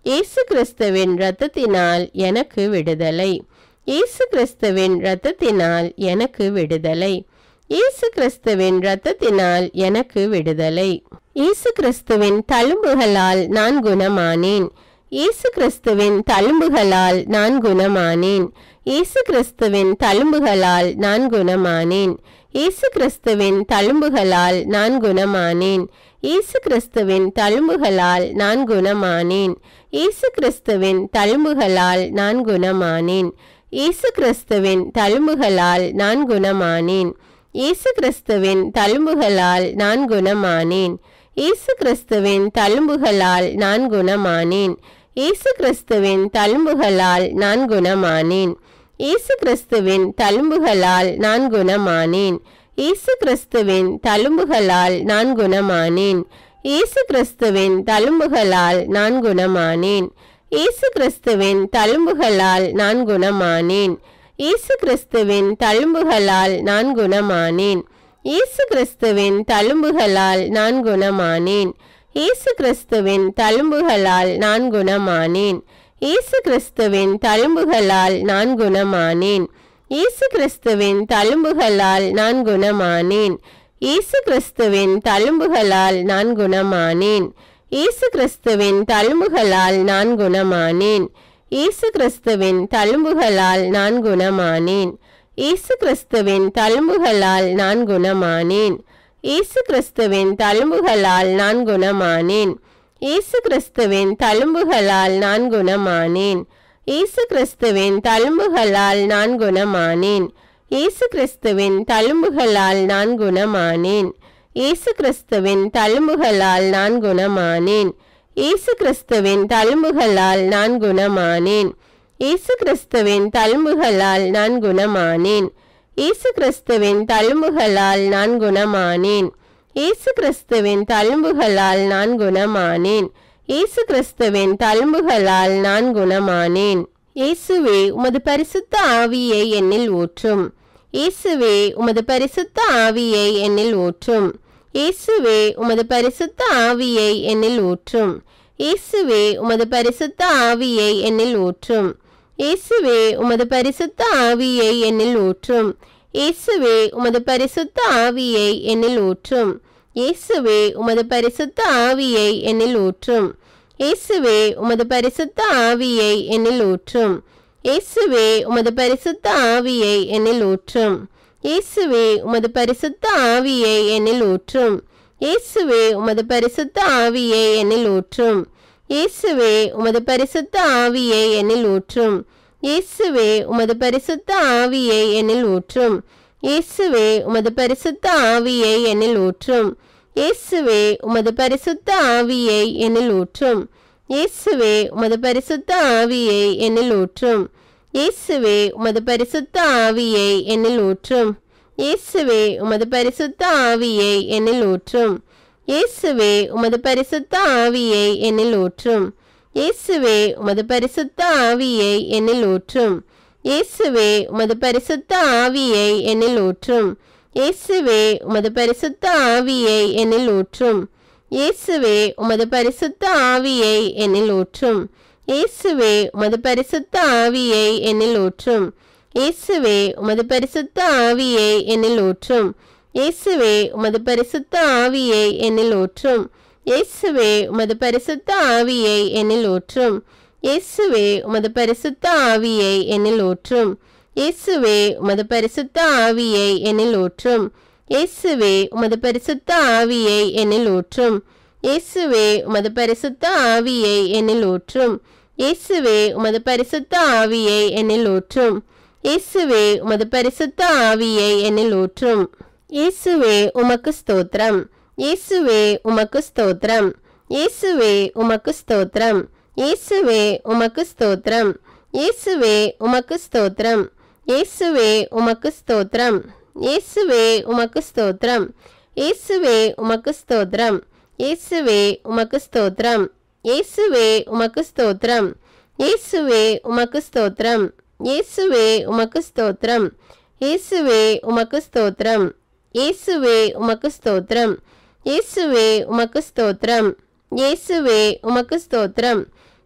இயேசு கிறிஸ்துவின் இரத்தத்தினால் எனக்கு விடுதலை. இயேசு கிறிஸ்துவின் இரத்தத்தினால் எனக்கு விடுதலை. இயேசு கிறிஸ்துவின் இரத்தத்தினால் எனக்கு விடுதலை. இயேசு கிறிஸ்துவின் தழும்புகளால் நான் குணமானேன். இயேசு கிறிஸ்துவின் தழும்புகளால் நான் குணமானேன். இயேசு கிறிஸ்துவின் தழும்புகளால் நான் குணமானேன். இயேசு கிறிஸ்துவின் தழும்புகளால் நான் குணமானேன். இயேசு கிறிஸ்துவின் தழும்புகளால் நான் குணமானேன். இயேசு கிறிஸ்துவின் தழும்புகளால் நான் குணமானேன். இயேசு கிறிஸ்துவின் தழும்புகளால் நான் குணமானேன். இயேசு கிறிஸ்துவின் தழும்புகளால் நான் குணமானேன். இயேசு கிறிஸ்துவின் தழும்புகளால் நான் குணமானேன். இயேசு கிறிஸ்துவின் தழும்புகளால் நான் குணமானேன். இயேசு கிறிஸ்துவின் தழும்புகளால் நான் குணமானேன். இயேசு கிறிஸ்துவின் தழும்புகளால் நான் குணமானேன். இயேசு கிறிஸ்துவின் தழும்புகளால் நான் குணமானேன். இயேசு கிறிஸ்துவின் தழும்புகளால் நான் குணமானேன். இயேசு கிறிஸ்துவின் தழும்புகளால் நான் குணமானேன். இயேசு கிறிஸ்துவின் தழும்புகளால் நான் குணமானேன். இயேசு கிறிஸ்துவின் தழும்புகளால் நான் குணமானேன். இயேசு கிறிஸ்துவின் தழும்புகளால் நான் குணமானேன். இயேசு கிறிஸ்துவின் தழும்புகளால் நான் குணமானேன். இயேசு கிறிஸ்துவின் தழும்புகளால் நான் குணமானேன். இயேசு கிறிஸ்துவின் தழும்புகளால் நான் குணமானேன். இயேசு கிறிஸ்துவின் தழும்புகளால் நான் குணமானேன். இயேசு கிறிஸ்துவின் தழும்புகளால் நான் குணமானேன். இயேசு கிறிஸ்துவின் தழும்புகளால் நான் குணமானேன். இயேசு கிறிஸ்துவின் தழும்புகளால் நான் குணமானேன். இயேசு கிறிஸ்துவின் தழும்புகளால் நான் குணமானேன். இயேசு கிறிஸ்துவின் தழும்புகளால் நான் குணமானேன். இயேசு கிறிஸ்துவின் தழும்புகளால் நான் குணமானேன். இயேசு கிறிஸ்துவின் தழும்புகளால் நான் குணமானேன். இயேசு கிறிஸ்துவின் தழும்புகளால் நான் குணமானேன். இயேசு கிறிஸ்துவின் தழும்புகளால் நான் குணமானேன். இயேசு கிறிஸ்துவின் தழும்புகளால் நான் குணமானேன். இயேசு கிறிஸ்துவின் தழும்புகளால் நான் குணமானேன். இயேசுவே உமது பரிசுத்த ஆவியை என்னில் ஊற்றும். இயேசுவே உமது பரிசுத்த ஆவியை என்னில் ஊற்றும். இயேசுவே உமது பரிசுத்த ஆவியை என்னில் ஊற்றும். இயேசுவே உமது பரிசுத்த ஆவியை என்னில் ஊற்றும். இயேசுவே உமது பரிசுத்த ஆவியை என்னில் ஊற்றும். இயேசுவே உமது பரிசுத்த ஆவியை என்னில் ஊற்றும். இயேசுவே உமது பரிசுத்த ஆவியை என்னில் ஊற்றும். இயேசுவே உமது பரிசுத்த ஆவியை என்னில் ஊற்றும். இயேசுவே உமது பரிசுத்த ஆவியை என்னில் ஊற்றும். இயேசுவே உமது பரிசுத்த ஆவியை என்னில் ஊற்றும். இயேசுவே உமது பரிசுத்த ஆவியை என்னில் ஊற்றும். இயேசுவே உமது பரிசுத்த ஆவியை என்னில் ஊற்றும். இயேசுவே உமது பரிசுத்த ஆவியை என்னில் ஊற்றும். இயேசுவே உமது பரிசுத்த ஆவியை என்னில் ஊற்றும். இயேசுவே உமது பரிசுத்த ஆவியை என்னில் ஊற்றும். இயேசுவே உமது பரிசுத்த ஆவியை என்னில் ஊற்றும். இயேசுவே உமது பரிசுத்த ஆவியை என்னில் ஊற்றும். இயேசுவே உமது பரிசுத்த ஆவியை என்னில் ஊற்றும். இயேசுவே உமது பரிசுத்த ஆவியை என்னில் ஊற்றும். இயேசுவே உமது பரிசுத்த ஆவியை என்னில் ஊற்றும். இயேசுவே உமது பரிசுத்த ஆவியை என்னில் ஊற்றும். இயேசுவே உமது பரிசுத்த ஆவியை என்னில் ஊற்றும். இயேசுவே உமது பரிசுத்த ஆவியை என்னில் ஊற்றும். இயேசுவே உமது பரிசுத்த ஆவியை என்னில் ஊற்றும். இயேசுவே உமது பரிசுத்த ஆவியை என்னில் ஊற்றும். இயேசுவே உமது பரிசுத்த ஆவியை என்னில் ஊற்றும். இயேசுவே உமது பரிசுத்த ஆவியை என்னில் ஊற்றும். இயேசுவே உமது பரிசுத்த ஆவியை என்னில் ஊற்றும். இயேசுவே உமது பரிசுத்த ஆவியை என்னில் ஊற்றும். இயேசுவே உமது பரிசுத்த ஆவியை என்னில் ஊற்றும். இயேசுவே உமது பரிசுத்த ஆவியை என்னில் ஊற்றும். இயேசுவே உமது பரிசுத்த ஆவியை என்னில் ஊற்றும். இயேசுவே உமது பரிசுத்த ஆவியை என்னில் ஊற்றும். இயேசுவே உமக்கு ஸ்தோத்திரம். இயேசுவே உமக்கு ஸ்தோத்திரம். இயேசுவே உமக்கு ஸ்தோத்திரம். இயேசுவே உமக்கு ஸ்தோத்திரம். இயேசுவே உமக்கு ஸ்தோத்திரம். இயேசுவே உமக்கு ஸ்தோத்திரம். இயேசுவே உமக்கு ஸ்தோத்திரம். இயேசுவே உமக்கு ஸ்தோத்திரம். இயேசுவே உமக்கு ஸ்தோத்திரம். இயேசுவே உமக்கு ஸ்தோத்திரம். இயேசுவே உமக்கு ஸ்தோத்திரம். இயேசுவே உமக்கு ஸ்தோத்திரம். இயேசுவே உமக்கு ஸ்தோத்திரம். இயேசுவே உமக்கு ஸ்தோத்திரம். இயேசுவே உமக்கு ஸ்தோத்திரம். இயேசுவே உமக்கு ஸ்தோத்திரம்.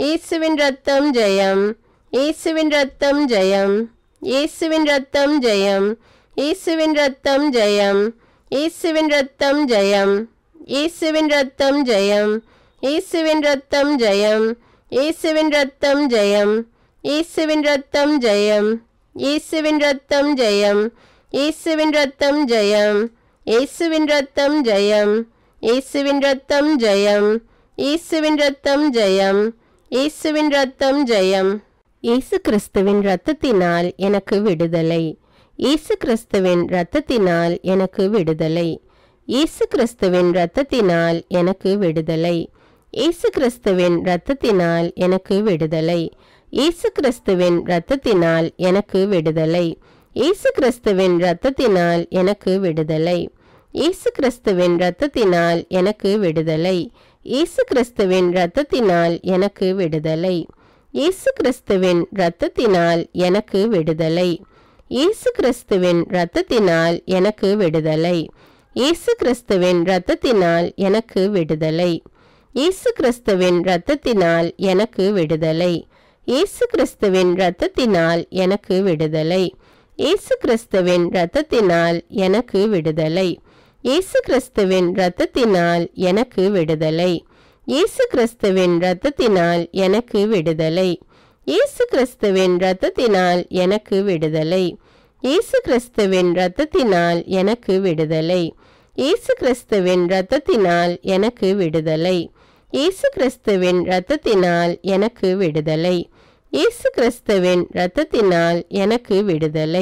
இயேசுவின் இரத்தம் ஜெயம். இயேசுவின் இரத்தம் ஜெயம். இயேசுவின் இரத்தம் ஜெயம். இயேசுவின் இரத்தம் ஜெயம். இயேசுவின் இரத்தம் ஜெயம். இயேசுவின் இரத்தம் ஜெயம். இயேசுவின் இரத்தம் ஜெயம். இயேசுவின் இரத்தம் ஜெயம். இயேசுவின் இரத்தம் ஜெயம். இயேசுவின் இரத்தம் ஜெயம். இயேசுவின் இரத்தம் ஜெயம். இயேசுவின் இரத்தம் ஜெயம். இயேசுவின் இரத்தம் ஜெயம். இயேசுவின் இரத்தம் ஜெயம். இயேசுவின் இரத்தம் ஜெயம். இயேசு கிறிஸ்துவின் இரத்தத்தினால் எனக்கு விடுதலை. இயேசு கிறிஸ்துவின் இரத்தத்தினால் எனக்கு விடுதலை. இயேசு கிறிஸ்துவின் இரத்தத்தினால் எனக்கு விடுதலை. இயேசு கிறிஸ்துவின் இரத்தத்தினால் எனக்கு விடுதலை. இயேசு கிறிஸ்துவின் இரத்தத்தினால் எனக்கு விடுதலை. இயேசு கிறிஸ்துவின் இரத்தத்தினால் எனக்கு விடுதலை. இயேசு கிறிஸ்துவின் இரத்தத்தினால் எனக்கு விடுதலை. இயேசு கிறிஸ்துவின் இரத்தத்தினால் எனக்கு விடுதலை. இயேசு கிறிஸ்துவின் இரத்தத்தினால் எனக்கு விடுதலை. இயேசு கிறிஸ்துவின் இரத்தத்தினால் எனக்கு விடுதலை. இயேசு கிறிஸ்துவின் இரத்தத்தினால் எனக்கு விடுதலை. இயேசு கிறிஸ்துவின் இரத்தத்தினால் எனக்கு விடுதலை. இயேசு கிறிஸ்துவின் இரத்தத்தினால் எனக்கு விடுதலை. இயேசு கிறிஸ்துவின் இரத்தத்தினால் எனக்கு விடுதலை. இயேசு கிறிஸ்துவின் இரத்தத்தினால் எனக்கு விடுதலை. இயேசு கிறிஸ்துவின் இரத்தத்தினால் எனக்கு விடுதலை. இயேசு கிறிஸ்துவின் இரத்தத்தினால் எனக்கு விடுதலை. இயேசு கிறிஸ்துவின் இரத்தத்தினால் எனக்கு விடுதலை. இயேசு கிறிஸ்துவின் இரத்தத்தினால் எனக்கு விடுதலை. இயேசு கிறிஸ்துவின் இரத்தத்தினால் எனக்கு விடுதலை. இயேசு கிறிஸ்துவின் இரத்தத்தினால் எனக்கு விடுதலை.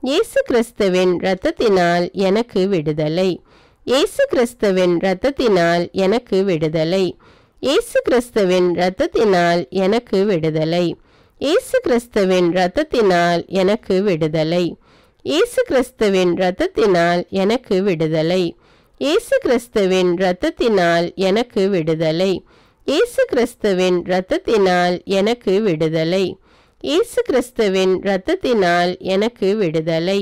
இயேசு கிறிஸ்துவின் இரத்தத்தினால் எனக்கு விடுதலை. இயேசு கிறிஸ்துவின் இரத்தத்தினால் எனக்கு விடுதலை. இயேசு கிறிஸ்துவின் இரத்தத்தினால் எனக்கு விடுதலை. இயேசு கிறிஸ்துவின் இரத்தத்தினால் எனக்கு விடுதலை. இயேசு கிறிஸ்துவின் இரத்தத்தினால் எனக்கு விடுதலை. இயேசு கிறிஸ்துவின் இரத்தத்தினால் எனக்கு விடுதலை. இயேசு கிறிஸ்துவின் இரத்தத்தினால் எனக்கு விடுதலை. இயேசு கிறிஸ்துவின் இரத்தத்தினால் எனக்கு விடுதலை.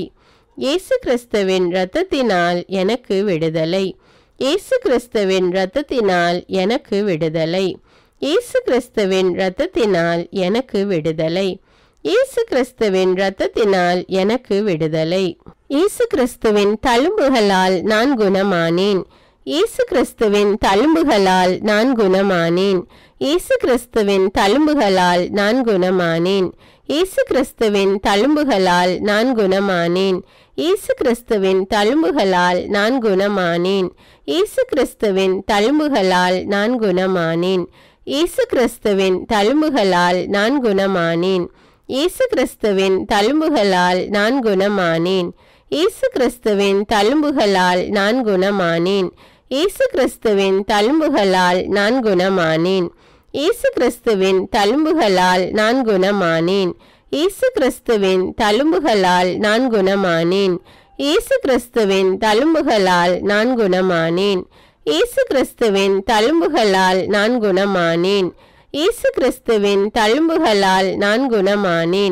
இயேசு கிறிஸ்துவின் இரத்தத்தினால் எனக்கு விடுதலை. இயேசு கிறிஸ்துவின் இரத்தத்தினால் எனக்கு விடுதலை. இயேசு கிறிஸ்துவின் இரத்தத்தினால் எனக்கு விடுதலை. இயேசு கிறிஸ்துவின் இரத்தத்தினால் எனக்கு விடுதலை. இயேசு கிறிஸ்துவின் தழும்புகளால் நான் குணமானேன். இயேசு கிறிஸ்துவின் தழும்புகளால் நான் குணமானேன். இயேசு கிறிஸ்துவின் தழும்புகளால் நான் குணமானேன். இயேசு கிறிஸ்துவின் தழும்புகளால் நான் குணமானேன். இயேசு கிறிஸ்துவின் தழும்புகளால் நான் குணமானேன். இயேசு கிறிஸ்துவின் தழும்புகளால் நான் குணமானேன். இயேசு கிறிஸ்துவின் தழும்புகளால் நான் குணமானேன். இயேசு கிறிஸ்துவின் தழும்புகளால் நான் குணமானேன். இயேசு கிறிஸ்துவின் தழும்புகளால் நான் குணமானேன். இயேசு கிறிஸ்துவின் தழும்புகளால் நான் குணமானேன். இயேசு கிறிஸ்துவின் தழும்புகளால் நான் குணமானேன். இயேசு கிறிஸ்துவின் தழும்புகளால் நான் குணமானேன். இயேசு கிறிஸ்துவின் தழும்புகளால் நான் குணமானேன். இயேசு கிறிஸ்துவின் தழும்புகளால் நான் குணமானேன். இயேசு கிறிஸ்துவின் தழும்புகளால் நான் குணமானேன்.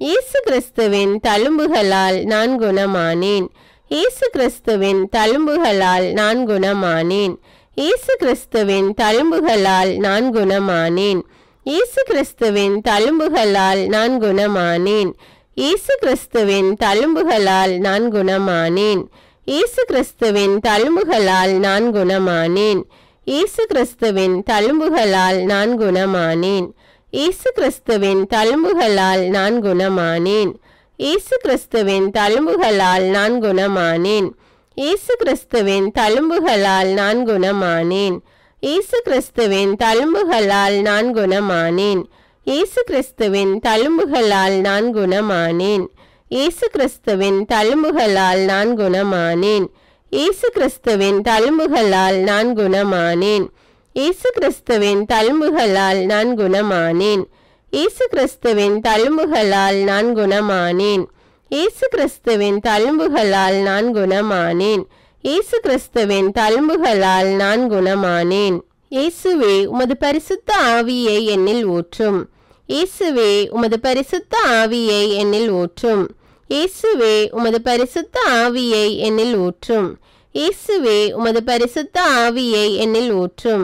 இயேசு கிறிஸ்துவின் தழும்புகளால் நான் குணமானேன். இயேசு கிறிஸ்துவின் தழும்புகளால் நான் குணமானேன். இயேசு கிறிஸ்துவின் தழும்புகளால் நான் குணமானேன். இயேசு கிறிஸ்துவின் தழும்புகளால் நான் குணமானேன். இயேசு கிறிஸ்துவின் தழும்புகளால் நான் குணமானேன். இயேசு கிறிஸ்துவின் தழும்புகளால் நான் குணமானேன். இயேசு கிறிஸ்துவின் தழும்புகளால் நான் குணமானேன். இயேசு கிறிஸ்துவின் தழும்புகளால் நான் குணமானேன். இயேசு கிறிஸ்துவின் தழும்புகளால் நான் குணமானேன். இயேசு கிறிஸ்துவின் தழும்புகளால் நான் குணமானேன். இயேசு கிறிஸ்துவின் தழும்புகளால் நான் குணமானேன். இயேசு கிறிஸ்துவின் தழும்புகளால் நான் குணமானேன். இயேசு கிறிஸ்துவின் தழும்புகளால் நான் குணமானேன். இயேசு கிறிஸ்துவின் தழும்புகளால் நான் குணமானேன். இயேசு கிறிஸ்துவின் தழும்புகளால் நான் குணமானேன். இயேசு கிறிஸ்துவின் தழும்புகளால் நான் குணமானேன். இயேசு கிறிஸ்துவின் தழும்புகளால் நான் குணமானேன். இயேசு கிறிஸ்துவின் தழும்புகளால் நான் குணமானேன். இயேசுவே, உமது பரிசுத்த ஆவியை என்னில் ஊற்றும். இயேசுவே, உமது பரிசுத்த ஆவியை என்னில் ஊற்றும். இயேசுவே, உமது பரிசுத்த ஆவியை என்னில் ஊற்றும். இயேசுவே, உமது பரிசுத்த ஆவியை என்னில் ஊற்றும்.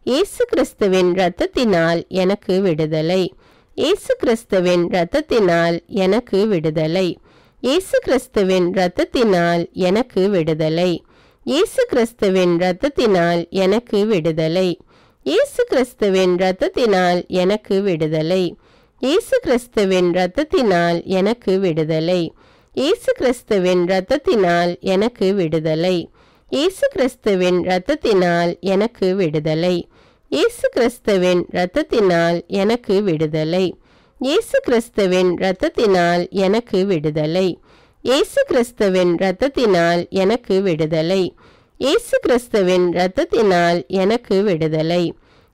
இயேசு கிறிஸ்துவின் இரத்தத்தினால் எனக்கு விடுதலை. இயேசு கிறிஸ்துவின் இரத்தத்தினால் எனக்கு விடுதலை. இயேசு கிறிஸ்துவின் இரத்தத்தினால் எனக்கு விடுதலை. இயேசு கிறிஸ்துவின் இரத்தத்தினால் எனக்கு விடுதலை. இயேசு கிறிஸ்துவின் இரத்தத்தினால் எனக்கு விடுதலை. இயேசு கிறிஸ்துவின் இரத்தத்தினால் எனக்கு விடுதலை. இயேசு கிறிஸ்துவின் இரத்தத்தினால் எனக்கு விடுதலை. இயேசு கிறிஸ்துவின் இரத்தத்தினால் எனக்கு விடுதலை. இயேசு கிறிஸ்துவின் இரத்தத்தினால் எனக்கு விடுதலை. இயேசு கிறிஸ்துவின் இரத்தத்தினால் எனக்கு விடுதலை. இயேசு கிறிஸ்துவின் இரத்தத்தினால் எனக்கு விடுதலை. இயேசு கிறிஸ்துவின் இரத்தத்தினால் எனக்கு விடுதலை.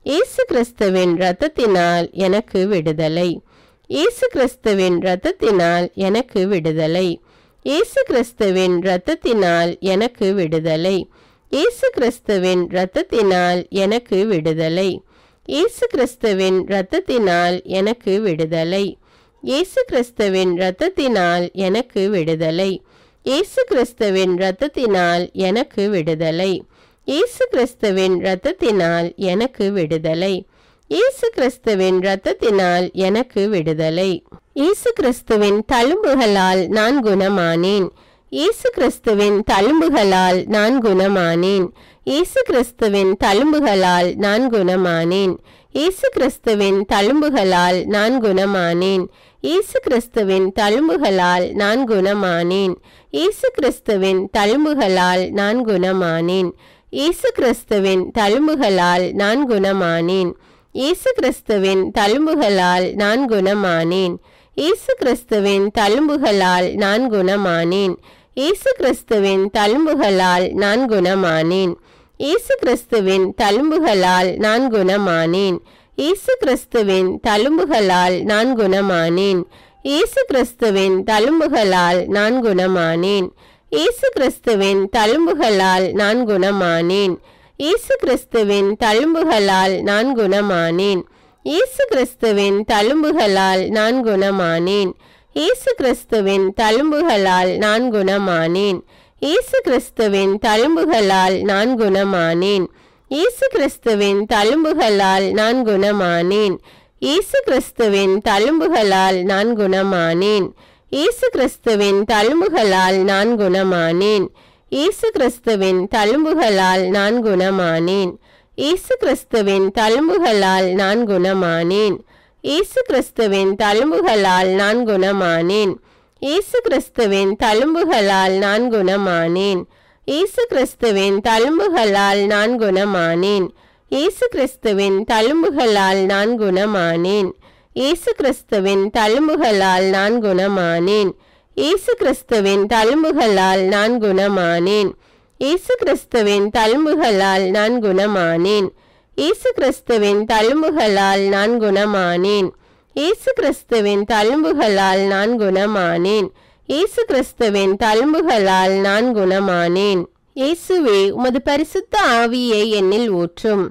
இயேசு கிறிஸ்துவின் இரத்தத்தினால் எனக்கு விடுதலை. இயேசு கிறிஸ்துவின் இரத்தத்தினால் எனக்கு விடுதலை. இயேசு கிறிஸ்துவின் இரத்தத்தினால் எனக்கு விடுதலை. இயேசு கிறிஸ்துவின் இரத்தத்தினால் எனக்கு விடுதலை. இயேசு கிறிஸ்துவின் இரத்தத்தினால் எனக்கு விடுதலை. இயேசு கிறிஸ்துவின் இரத்தத்தினால் எனக்கு விடுதலை. இயேசு கிறிஸ்துவின் இரத்தத்தினால் எனக்கு விடுதலை. இயேசு கிறிஸ்துவின் இரத்தத்தினால் எனக்கு விடுதலை. இயேசு கிறிஸ்துவின் இரத்தத்தினால் எனக்கு விடுதலை. இயேசு கிறிஸ்துவின் தழும்புகளால் நான் குணமானேன். இயேசு கிறிஸ்துவின் தழும்புகளால் நான் குணமானேன். இயேசு கிறிஸ்துவின் தழும்புகளால் நான் குணமானேன். இயேசு கிறிஸ்துவின் தழும்புகளால் நான் குணமானேன். இயேசு கிறிஸ்துவின் தழும்புகளால் நான் குணமானேன். இயேசு கிறிஸ்துவின் தழும்புகளால் நான் குணமானேன். இயேசு கிறிஸ்துவின் தழும்புகளால் நான் குணமானேன். இயேசு கிறிஸ்துவின் தழும்புகளால் நான் குணமானேன். இயேசு கிறிஸ்துவின் தழும்புகளால் நான் குணமானேன். இயேசு கிறிஸ்துவின் தழும்புகளால் நான் குணமானேன். இயேசு கிறிஸ்துவின் தழும்புகளால் நான் குணமானேன். இயேசு கிறிஸ்துவின் தழும்புகளால் நான் குணமானேன். இயேசு கிறிஸ்துவின் தழும்புகளால் நான் குணமானேன். இயேசு கிறிஸ்துவின் தழும்புகளால் நான் குணமானேன். இயேசு கிறிஸ்துவின் தழும்புகளால் நான் குணமானேன். இயேசு கிறிஸ்துவின் தழும்புகளால் நான் குணமானேன். இயேசு கிறிஸ்துவின் தழும்புகளால் நான் குணமானேன். இயேசு கிறிஸ்துவின் தழும்புகளால் நான் குணமானேன். இயேசு கிறிஸ்துவின் தழும்புகளால் நான் குணமானேன். இயேசு கிறிஸ்துவின் தழும்புகளால் நான் குணமானேன். இயேசு கிறிஸ்துவின் தழும்புகளால் நான் குணமானேன். இயேசு கிறிஸ்துவின் தழும்புகளால் நான் குணமானேன். இயேசு கிறிஸ்துவின் தழும்புகளால் நான் குணமானேன். இயேசு கிறிஸ்துவின் தழும்புகளால் நான் குணமானேன். இயேசு கிறிஸ்துவின் தழும்புகளால் நான் குணமானேன். இயேசு கிறிஸ்துவின் தழும்புகளால் நான் குணமானேன். இயேசு கிறிஸ்துவின் தழும்புகளால் நான் குணமானேன். இயேசு கிறிஸ்துவின் தழும்புகளால் நான் குணமானேன். இயேசு கிறிஸ்துவின் தழும்புகளால் நான் குணமானேன். இயேசு கிறிஸ்துவின் தழும்புகளால் நான் குணமானேன். இயேசு கிறிஸ்துவின் தழும்புகளால் நான் குணமானேன். இயேசு கிறிஸ்துவின் தழும்புகளால் நான் குணமானேன். இயேசு கிறிஸ்துவின் தழும்புகளால் நான் குணமானேன். இயேசுவே உமது பரிசுத்த ஆவியை என்னில் ஊற்றும்.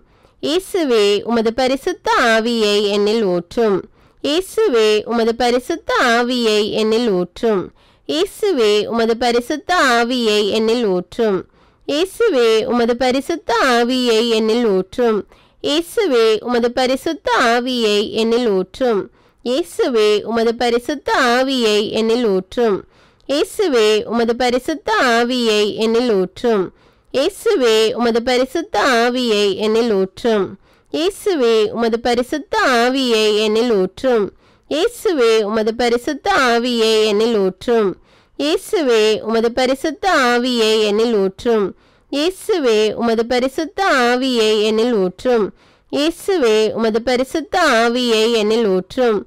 இயேசுவே உமது பரிசுத்த ஆவியை என்னில் ஊற்றும். இயேசுவே உமது பரிசுத்த ஆவியை என்னில் ஊற்றும். இயேசுவே உமது பரிசுத்த ஆவியை என்னில் ஊற்றும். இயேசுவே உமது பரிசுத்த ஆவியை என்னில் ஊற்றும். இயேசுவே உமது பரிசுத்த ஆவியை என்னில் ஊற்றும். இயேசுவே உமது பரிசுத்த ஆவியை என்னில் ஊற்றும். இயேசுவே உமது பரிசுத்த ஆவியை என்னில் ஊற்றும். இயேசுவே உமது பரிசுத்த ஆவியை என்னில் ஊற்றும். இயேசுவே உமது பரிசுத்த ஆவியை என்னில் ஊற்றும். இயேசுவே உமது பரிசுத்த ஆவியை என்னில் ஊற்றும். இயேசுவே உமது பரிசுத்த ஆவியை என்னில் ஊற்றும். இயேசுவே உமது பரிசுத்த ஆவியை என்னில் ஊற்றும். இயேசுவே உமது பரிசுத்த ஆவியை என்னில் ஊற்றும்.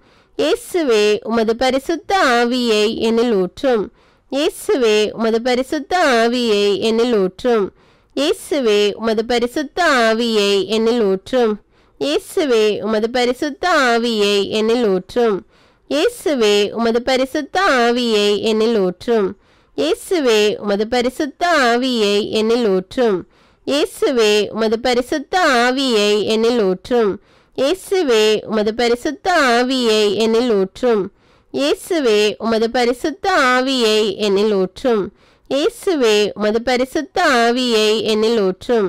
இயேசுவே உமது பரிசுத்த ஆவியை என்னில் ஊற்றும். இயேசுவே உமது பரிசுத்த ஆவியை என்னில் ஊற்றும். இயேசுவே உமது பரிசுத்த ஆவியை என்னில் ஊற்றும். இயேசுவே உமது பரிசுத்த ஆவியை என்னில் ஊற்றும். இயேசுவே உமது பரிசுத்த ஆவியை என்னில் ஊற்றும். இயேசுவே உமது பரிசுத்த ஆவியை என்னில் ஊற்றும். இயேசுவே உமது பரிசுத்த ஆவியை என்னில் ஊற்றும். இயேசுவே உமது பரிசுத்த ஆவியை என்னில் ஊற்றும். இயேசுவே உமது பரிசுத்த ஆவியை என்னில் ஊற்றும். இயேசுவே உமது பரிசுத்த ஆவியை என்னில் ஊற்றும்.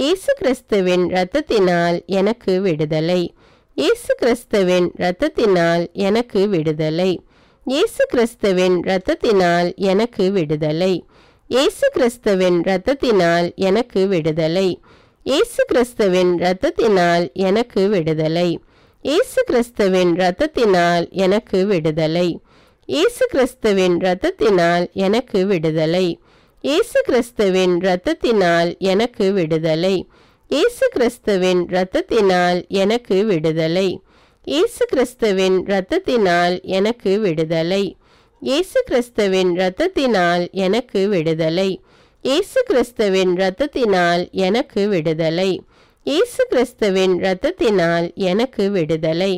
இயேசு கிறிஸ்துவின் இரத்தத்தினால் எனக்கு விடுதலை. இயேசு கிறிஸ்துவின் இரத்தத்தினால் எனக்கு விடுதலை. இயேசு கிறிஸ்துவின் இரத்தத்தினால் எனக்கு விடுதலை. இயேசு கிறிஸ்துவின் இரத்தத்தினால் எனக்கு விடுதலை. இயேசு கிறிஸ்துவின் இரத்தத்தினால் எனக்கு விடுதலை. இயேசு கிறிஸ்துவின் இரத்தத்தினால் எனக்கு விடுதலை. இயேசு கிறிஸ்துவின் இரத்தத்தினால் எனக்கு விடுதலை. இயேசு கிறிஸ்துவின் இரத்தத்தினால் எனக்கு விடுதலை. இயேசு கிறிஸ்துவின் இரத்தத்தினால் எனக்கு விடுதலை. இயேசு கிறிஸ்துவின் இரத்தத்தினால் எனக்கு விடுதலை. இயேசு கிறிஸ்துவின் இரத்தத்தினால் எனக்கு விடுதலை. இயேசு கிறிஸ்துவின் இரத்தத்தினால் எனக்கு விடுதலை. இயேசு கிறிஸ்துவின் இரத்தத்தினால் எனக்கு விடுதலை.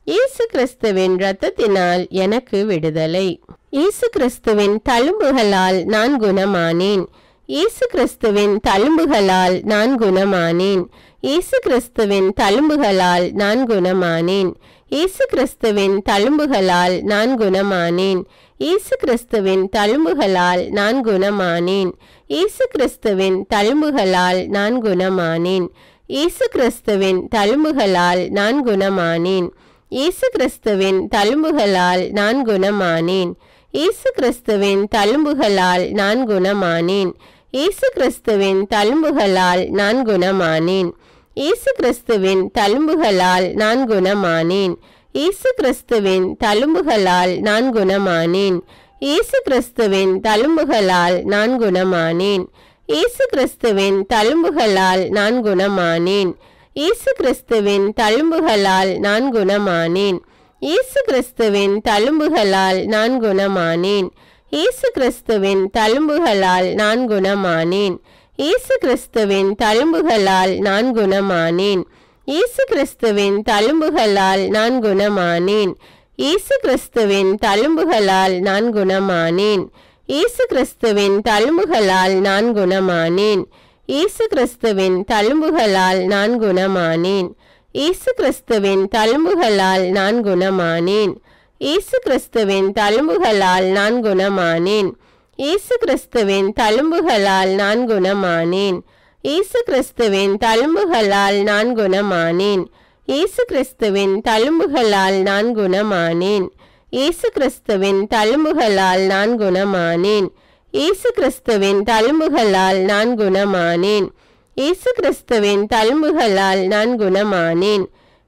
இயேசு கிறிஸ்துவின் இரத்தத்தினால் எனக்கு விடுதலை. இயேசு கிறிஸ்துவின் தழும்புகளால் நான் குணமானேன். இயேசு கிறிஸ்துவின் தழும்புகளால் நான் குணமானேன். இயேசு கிறிஸ்துவின் தழும்புகளால் நான் குணமானேன். இயேசு கிறிஸ்துவின் தழும்புகளால் நான் குணமானேன். இயேசு கிறிஸ்துவின் தழும்புகளால் நான் குணமானேன். இயேசு கிறிஸ்துவின் தழும்புகளால் நான் குணமானேன். இயேசு கிறிஸ்துவின் தழும்புகளால் நான் குணமானேன். இயேசு கிறிஸ்துவின் தழும்புகளால் நான் குணமானேன். இயேசு கிறிஸ்துவின் தழும்புகளால் நான் குணமானேன். இயேசு கிறிஸ்துவின் தழும்புகளால் நான் குணமானேன். இயேசு கிறிஸ்துவின் தழும்புகளால் நான் குணமானேன். இயேசு கிறிஸ்துவின் தழும்புகளால் நான் குணமானேன். இயேசு கிறிஸ்துவின் தழும்புகளால் நான் குணமானேன். இயேசு கிறிஸ்துவின் தழும்புகளால் நான் குணமானேன். இயேசு கிறிஸ்துவின் தழும்புகளால் நான் குணமானேன். இயேசு கிறிஸ்துவின் தழும்புகளால் நான் குணமானேன். இயேசு கிறிஸ்துவின் தழும்புகளால் நான் குணமானேன். இயேசு கிறிஸ்துவின் தழும்புகளால் நான் குணமானேன். இயேசு கிறிஸ்துவின் தழும்புகளால் நான் குணமானேன். இயேசு கிறிஸ்துவின் தழும்புகளால் நான் குணமானேன். இயேசு கிறிஸ்துவின் தழும்புகளால் நான் குணமானேன். இயேசு கிறிஸ்துவின் தழும்புகளால் நான் குணமானேன். இயேசு கிறிஸ்துவின் தழும்புகளால் நான் குணமானேன். இயேசு கிறிஸ்துவின் தழும்புகளால் நான் குணமானேன். இயேசு கிறிஸ்துவின் தழும்புகளால் நான் குணமானேன். இயேசு கிறிஸ்துவின் தழும்புகளால் நான் குணமானேன். இயேசு கிறிஸ்துவின் தழும்புகளால் நான் குணமானேன். இயேசு கிறிஸ்துவின் தழும்புகளால் நான் குணமானேன். இயேசு கிறிஸ்துவின் தழும்புகளால் நான் குணமானேன். இயேசு கிறிஸ்துவின் தழும்புகளால் நான் குணமானேன்.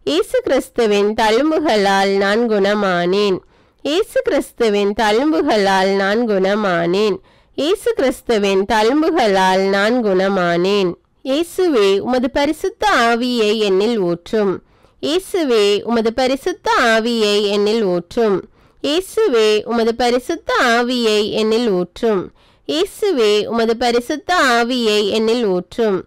இயேசு கிறிஸ்துவின் தழும்புகளால் நான் குணமானேன். இயேசு கிறிஸ்துவின் தழும்புகளால் நான் குணமானேன். இயேசு கிறிஸ்துவின் தழும்புகளால் நான் குணமானேன். இயேசுவே உமது பரிசுத்த ஆவியை என்னில் ஊற்றும். இயேசுவே உமது பரிசுத்த ஆவியை என்னில் ஊற்றும். இயேசுவே உமது பரிசுத்த ஆவியை என்னில் ஊற்றும். இயேசுவே உமது பரிசுத்த ஆவியை என்னில் ஊற்றும்.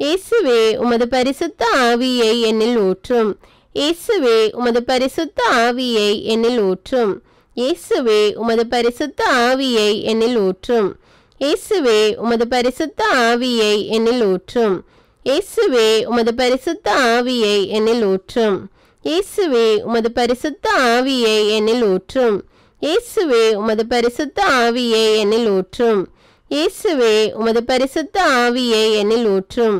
இயேசுவே உமது பரிசுத்த ஆவியை என்னில் ஊற்றும். இயேசுவே உமது பரிசுத்த ஆவியை என்னில் ஊற்றும். இயேசுவே உமது பரிசுத்த ஆவியை என்னில் ஊற்றும். இயேசுவே உமது பரிசுத்த ஆவியை என்னில் ஊற்றும். இயேசுவே உமது பரிசுத்த ஆவியை என்னில் ஊற்றும். இயேசுவே உமது பரிசுத்த ஆவியை என்னில் ஊற்றும். இயேசுவே உமது பரிசுத்த ஆவியை என்னில் ஊற்றும். இயேசுவே உமது பரிசுத்த ஆவியை என்னில் ஊற்றும். இயேசுவே உமது பரிசுத்த ஆவியை என்னில் ஊற்றும்.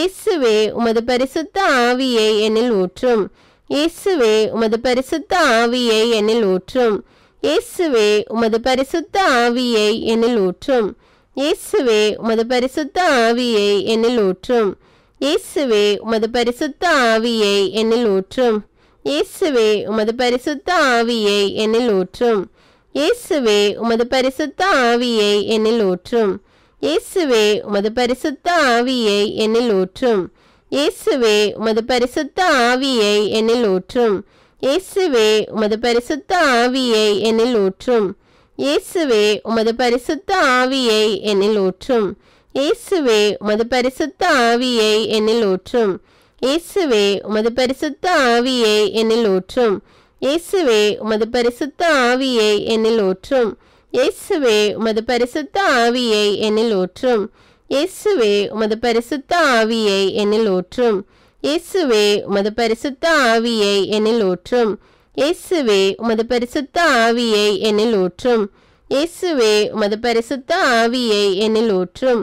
இயேசுவே உமது பரிசுத்த ஆவியை என்னில் ஊற்றும். இயேசுவே உமது பரிசுத்த ஆவியை என்னில் ஊற்றும். இயேசுவே உமது பரிசுத்த ஆவியை என்னில் ஊற்றும். இயேசுவே உமது பரிசுத்த ஆவியை என்னில் ஊற்றும். இயேசுவே உமது பரிசுத்த ஆவியை என்னில் ஊற்றும். இயேசுவே உமது பரிசுத்த ஆவியை என்னில் ஊற்றும். இயேசுவே உமது பரிசுத்த ஆவியை என்னில் ஊற்றும். இயேசுவே உமது பரிசுத்த ஆவியை என்னில் ஊற்றும். இயேசுவே உமது பரிசுத்த ஆவியை என்னில் ஊற்றும். இயேசுவே உமது பரிசுத்த ஆவியை என்னில் ஊற்றும். இயேசுவே உமது பரிசுத்த ஆவியை என்னில் ஊற்றும். இயேசுவே உமது பரிசுத்த ஆவியை என்னில் ஊற்றும். இயேசுவே உமது பரிசுத்த ஆவியை என்னில் ஊற்றும். இயேசுவே உமது பரிசுத்த ஆவியை என்னில் ஊற்றும். இயேசுவே உமது பரிசுத்த ஆவியை என்னில் ஊற்றும். இயேசுவே உமது பரிசுத்த ஆவியை என்னில் ஊற்றும். இயேசுவே உமது பரிசுத்த ஆவியை என்னில் ஊற்றும். இயேசுவே உமது பரிசுத்த ஆவியை என்னில் ஊற்றும்.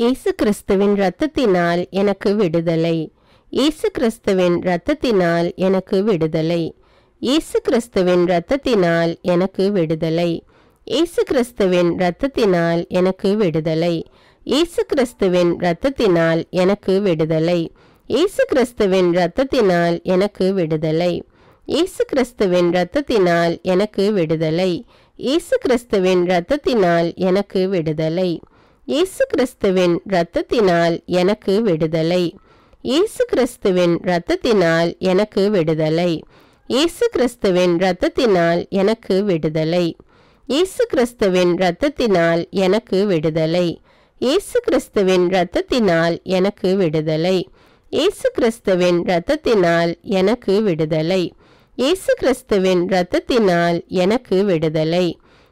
இயேசு கிறிஸ்துவின் இரத்தத்தினால் எனக்கு விடுதலை. இயேசு கிறிஸ்துவின் இரத்தத்தினால் எனக்கு விடுதலை. இயேசு கிறிஸ்துவின் இரத்தத்தினால் எனக்கு விடுதலை. இயேசு கிறிஸ்துவின் இரத்தத்தினால் எனக்கு விடுதலை. இயேசு கிறிஸ்துவின் இரத்தத்தினால் எனக்கு விடுதலை. இயேசு கிறிஸ்துவின் இரத்தத்தினால் எனக்கு விடுதலை. இயேசு கிறிஸ்துவின் இரத்தத்தினால் எனக்கு விடுதலை. இயேசு கிறிஸ்துவின் இரத்தத்தினால் எனக்கு விடுதலை. இயேசு கிறிஸ்துவின் இரத்தத்தினால் எனக்கு விடுதலை. இயேசு கிறிஸ்துவின் இரத்தத்தினால் எனக்கு விடுதலை. இயேசு கிறிஸ்துவின் இரத்தத்தினால் எனக்கு விடுதலை. இயேசு கிறிஸ்துவின் இரத்தத்தினால் எனக்கு விடுதலை. இயேசு கிறிஸ்துவின் இரத்தத்தினால் எனக்கு விடுதலை. இயேசு கிறிஸ்துவின் இரத்தத்தினால் எனக்கு விடுதலை.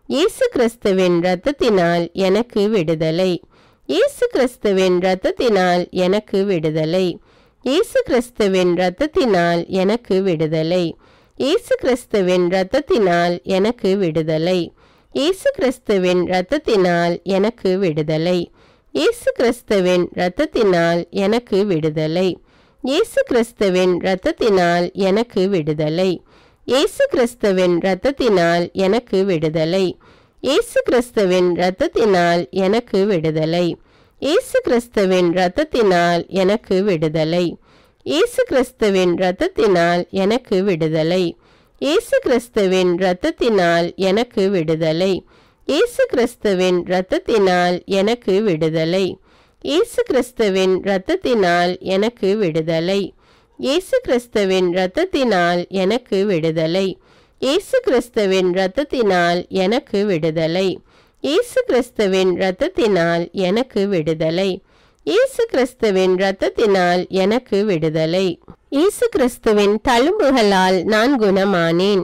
இயேசு கிறிஸ்துவின் இரத்தத்தினால் எனக்கு விடுதலை. இயேசு கிறிஸ்துவின் இரத்தத்தினால் எனக்கு விடுதலை. இயேசு கிறிஸ்துவின் இரத்தத்தினால் எனக்கு விடுதலை. இயேசு கிறிஸ்துவின் இரத்தத்தினால் எனக்கு விடுதலை. இயேசு கிறிஸ்துவின் இரத்தத்தினால் எனக்கு விடுதலை. இயேசு கிறிஸ்துவின் இரத்தத்தினால் எனக்கு விடுதலை. இயேசு கிறிஸ்துவின் இரத்தத்தினால் எனக்கு விடுதலை. இயேசு கிறிஸ்துவின் இரத்தத்தினால் எனக்கு விடுதலை. இயேசு கிறிஸ்துவின் இரத்தத்தினால் எனக்கு விடுதலை. இயேசு கிறிஸ்துவின் இரத்தத்தினால் எனக்கு விடுதலை. இயேசு கிறிஸ்துவின் இரத்தத்தினால் எனக்கு விடுதலை. இயேசு கிறிஸ்துவின் இரத்தத்தினால் எனக்கு விடுதலை. இயேசு கிறிஸ்துவின் இரத்தத்தினால் எனக்கு விடுதலை. இயேசு கிறிஸ்துவின் இரத்தத்தினால் எனக்கு விடுதலை. இயேசு கிறிஸ்துவின் இரத்தத்தினால் எனக்கு விடுதலை. இயேசு கிறிஸ்துவின் இரத்தத்தினால் எனக்கு விடுதலை. இயேசு கிறிஸ்துவின் இரத்தத்தினால் எனக்கு விடுதலை. இயேசு கிறிஸ்துவின் இரத்தத்தினால் எனக்கு விடுதலை. இயேசு கிறிஸ்துவின் இரத்தத்தினால் எனக்கு விடுதலை. இயேசு கிறிஸ்துவின் தழும்புகளால் நான் குணமானேன்.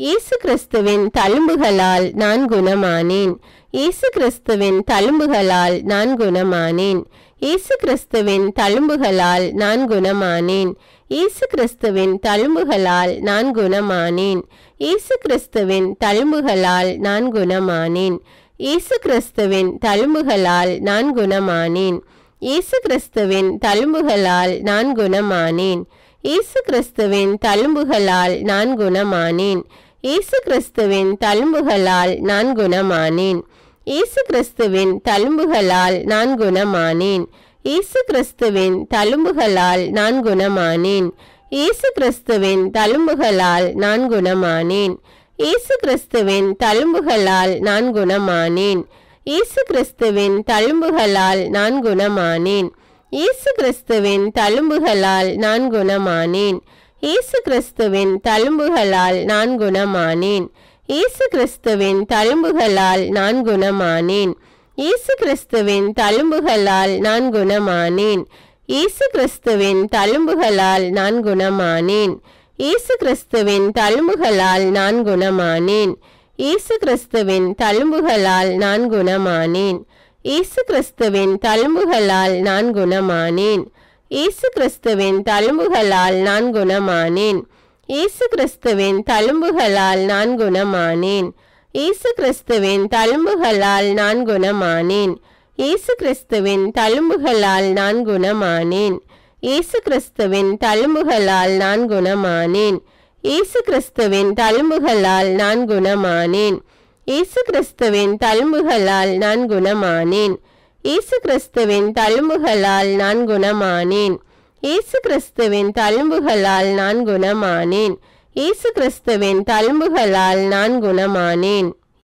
இயேசு கிறிஸ்துவின் தழும்புகளால் நான் குணமானேன். இயேசு கிறிஸ்துவின் தழும்புகளால் நான் குணமானேன். இயேசு கிறிஸ்துவின் தழும்புகளால் நான் குணமானேன். இயேசு கிறிஸ்துவின் தழும்புகளால் நான் குணமானேன். இயேசு கிறிஸ்துவின் தழும்புகளால் நான் குணமானேன். இயேசு கிறிஸ்துவின் தழும்புகளால் நான் குணமானேன். இயேசு கிறிஸ்துவின் தழும்புகளால் நான் குணமானேன். இயேசு கிறிஸ்துவின் தழும்புகளால் நான் குணமானேன். இயேசு கிறிஸ்துவின் தழும்புகளால் நான் குணமானேன். இயேசு கிறிஸ்துவின் தழும்புகளால் நான் குணமானேன். இயேசு கிறிஸ்துவின் தழும்புகளால் நான் குணமானேன். இயேசு கிறிஸ்துவின் தழும்புகளால் நான் குணமானேன். இயேசு கிறிஸ்துவின் தழும்புகளால் நான் குணமானேன். இயேசு கிறிஸ்துவின் தழும்புகளால் நான் குணமானேன். இயேசு கிறிஸ்துவின் தழும்புகளால் நான் குணமானேன். இயேசு கிறிஸ்துவின் தழும்புகளால் நான் குணமானேன். இயேசு கிறிஸ்துவின் தழும்புகளால் நான் குணமானேன். இயேசு கிறிஸ்துவின் தழும்புகளால் நான் குணமானேன். இயேசு கிறிஸ்துவின் தழும்புகளால் நான் குணமானேன். இயேசு கிறிஸ்துவின் தழும்புகளால் நான் குணமானேன். இயேசு கிறிஸ்துவின் தழும்புகளால் நான் குணமானேன். இயேசு கிறிஸ்துவின் தழும்புகளால் நான் குணமானேன். இயேசு கிறிஸ்துவின் தழும்புகளால் நான் குணமானேன். இயேசு கிறிஸ்துவின் தழும்புகளால் நான் குணமானேன். இயேசு கிறிஸ்துவின் தழும்புகளால் நான் குணமானேன். இயேசு கிறிஸ்துவின் தழும்புகளால் நான் குணமானேன். இயேசு கிறிஸ்துவின் தழும்புகளால் நான் குணமானேன். இயேசு கிறிஸ்துவின் தழும்புகளால் நான் குணமானேன். இயேசு கிறிஸ்துவின் தழும்புகளால் நான் குணமானேன். இயேசு கிறிஸ்துவின் தழும்புகளால் நான் குணமானேன். இயேசு கிறிஸ்துவின் தழும்புகளால் நான் குணமானேன். இயேசு கிறிஸ்துவின் தழும்புகளால் நான் குணமானேன்.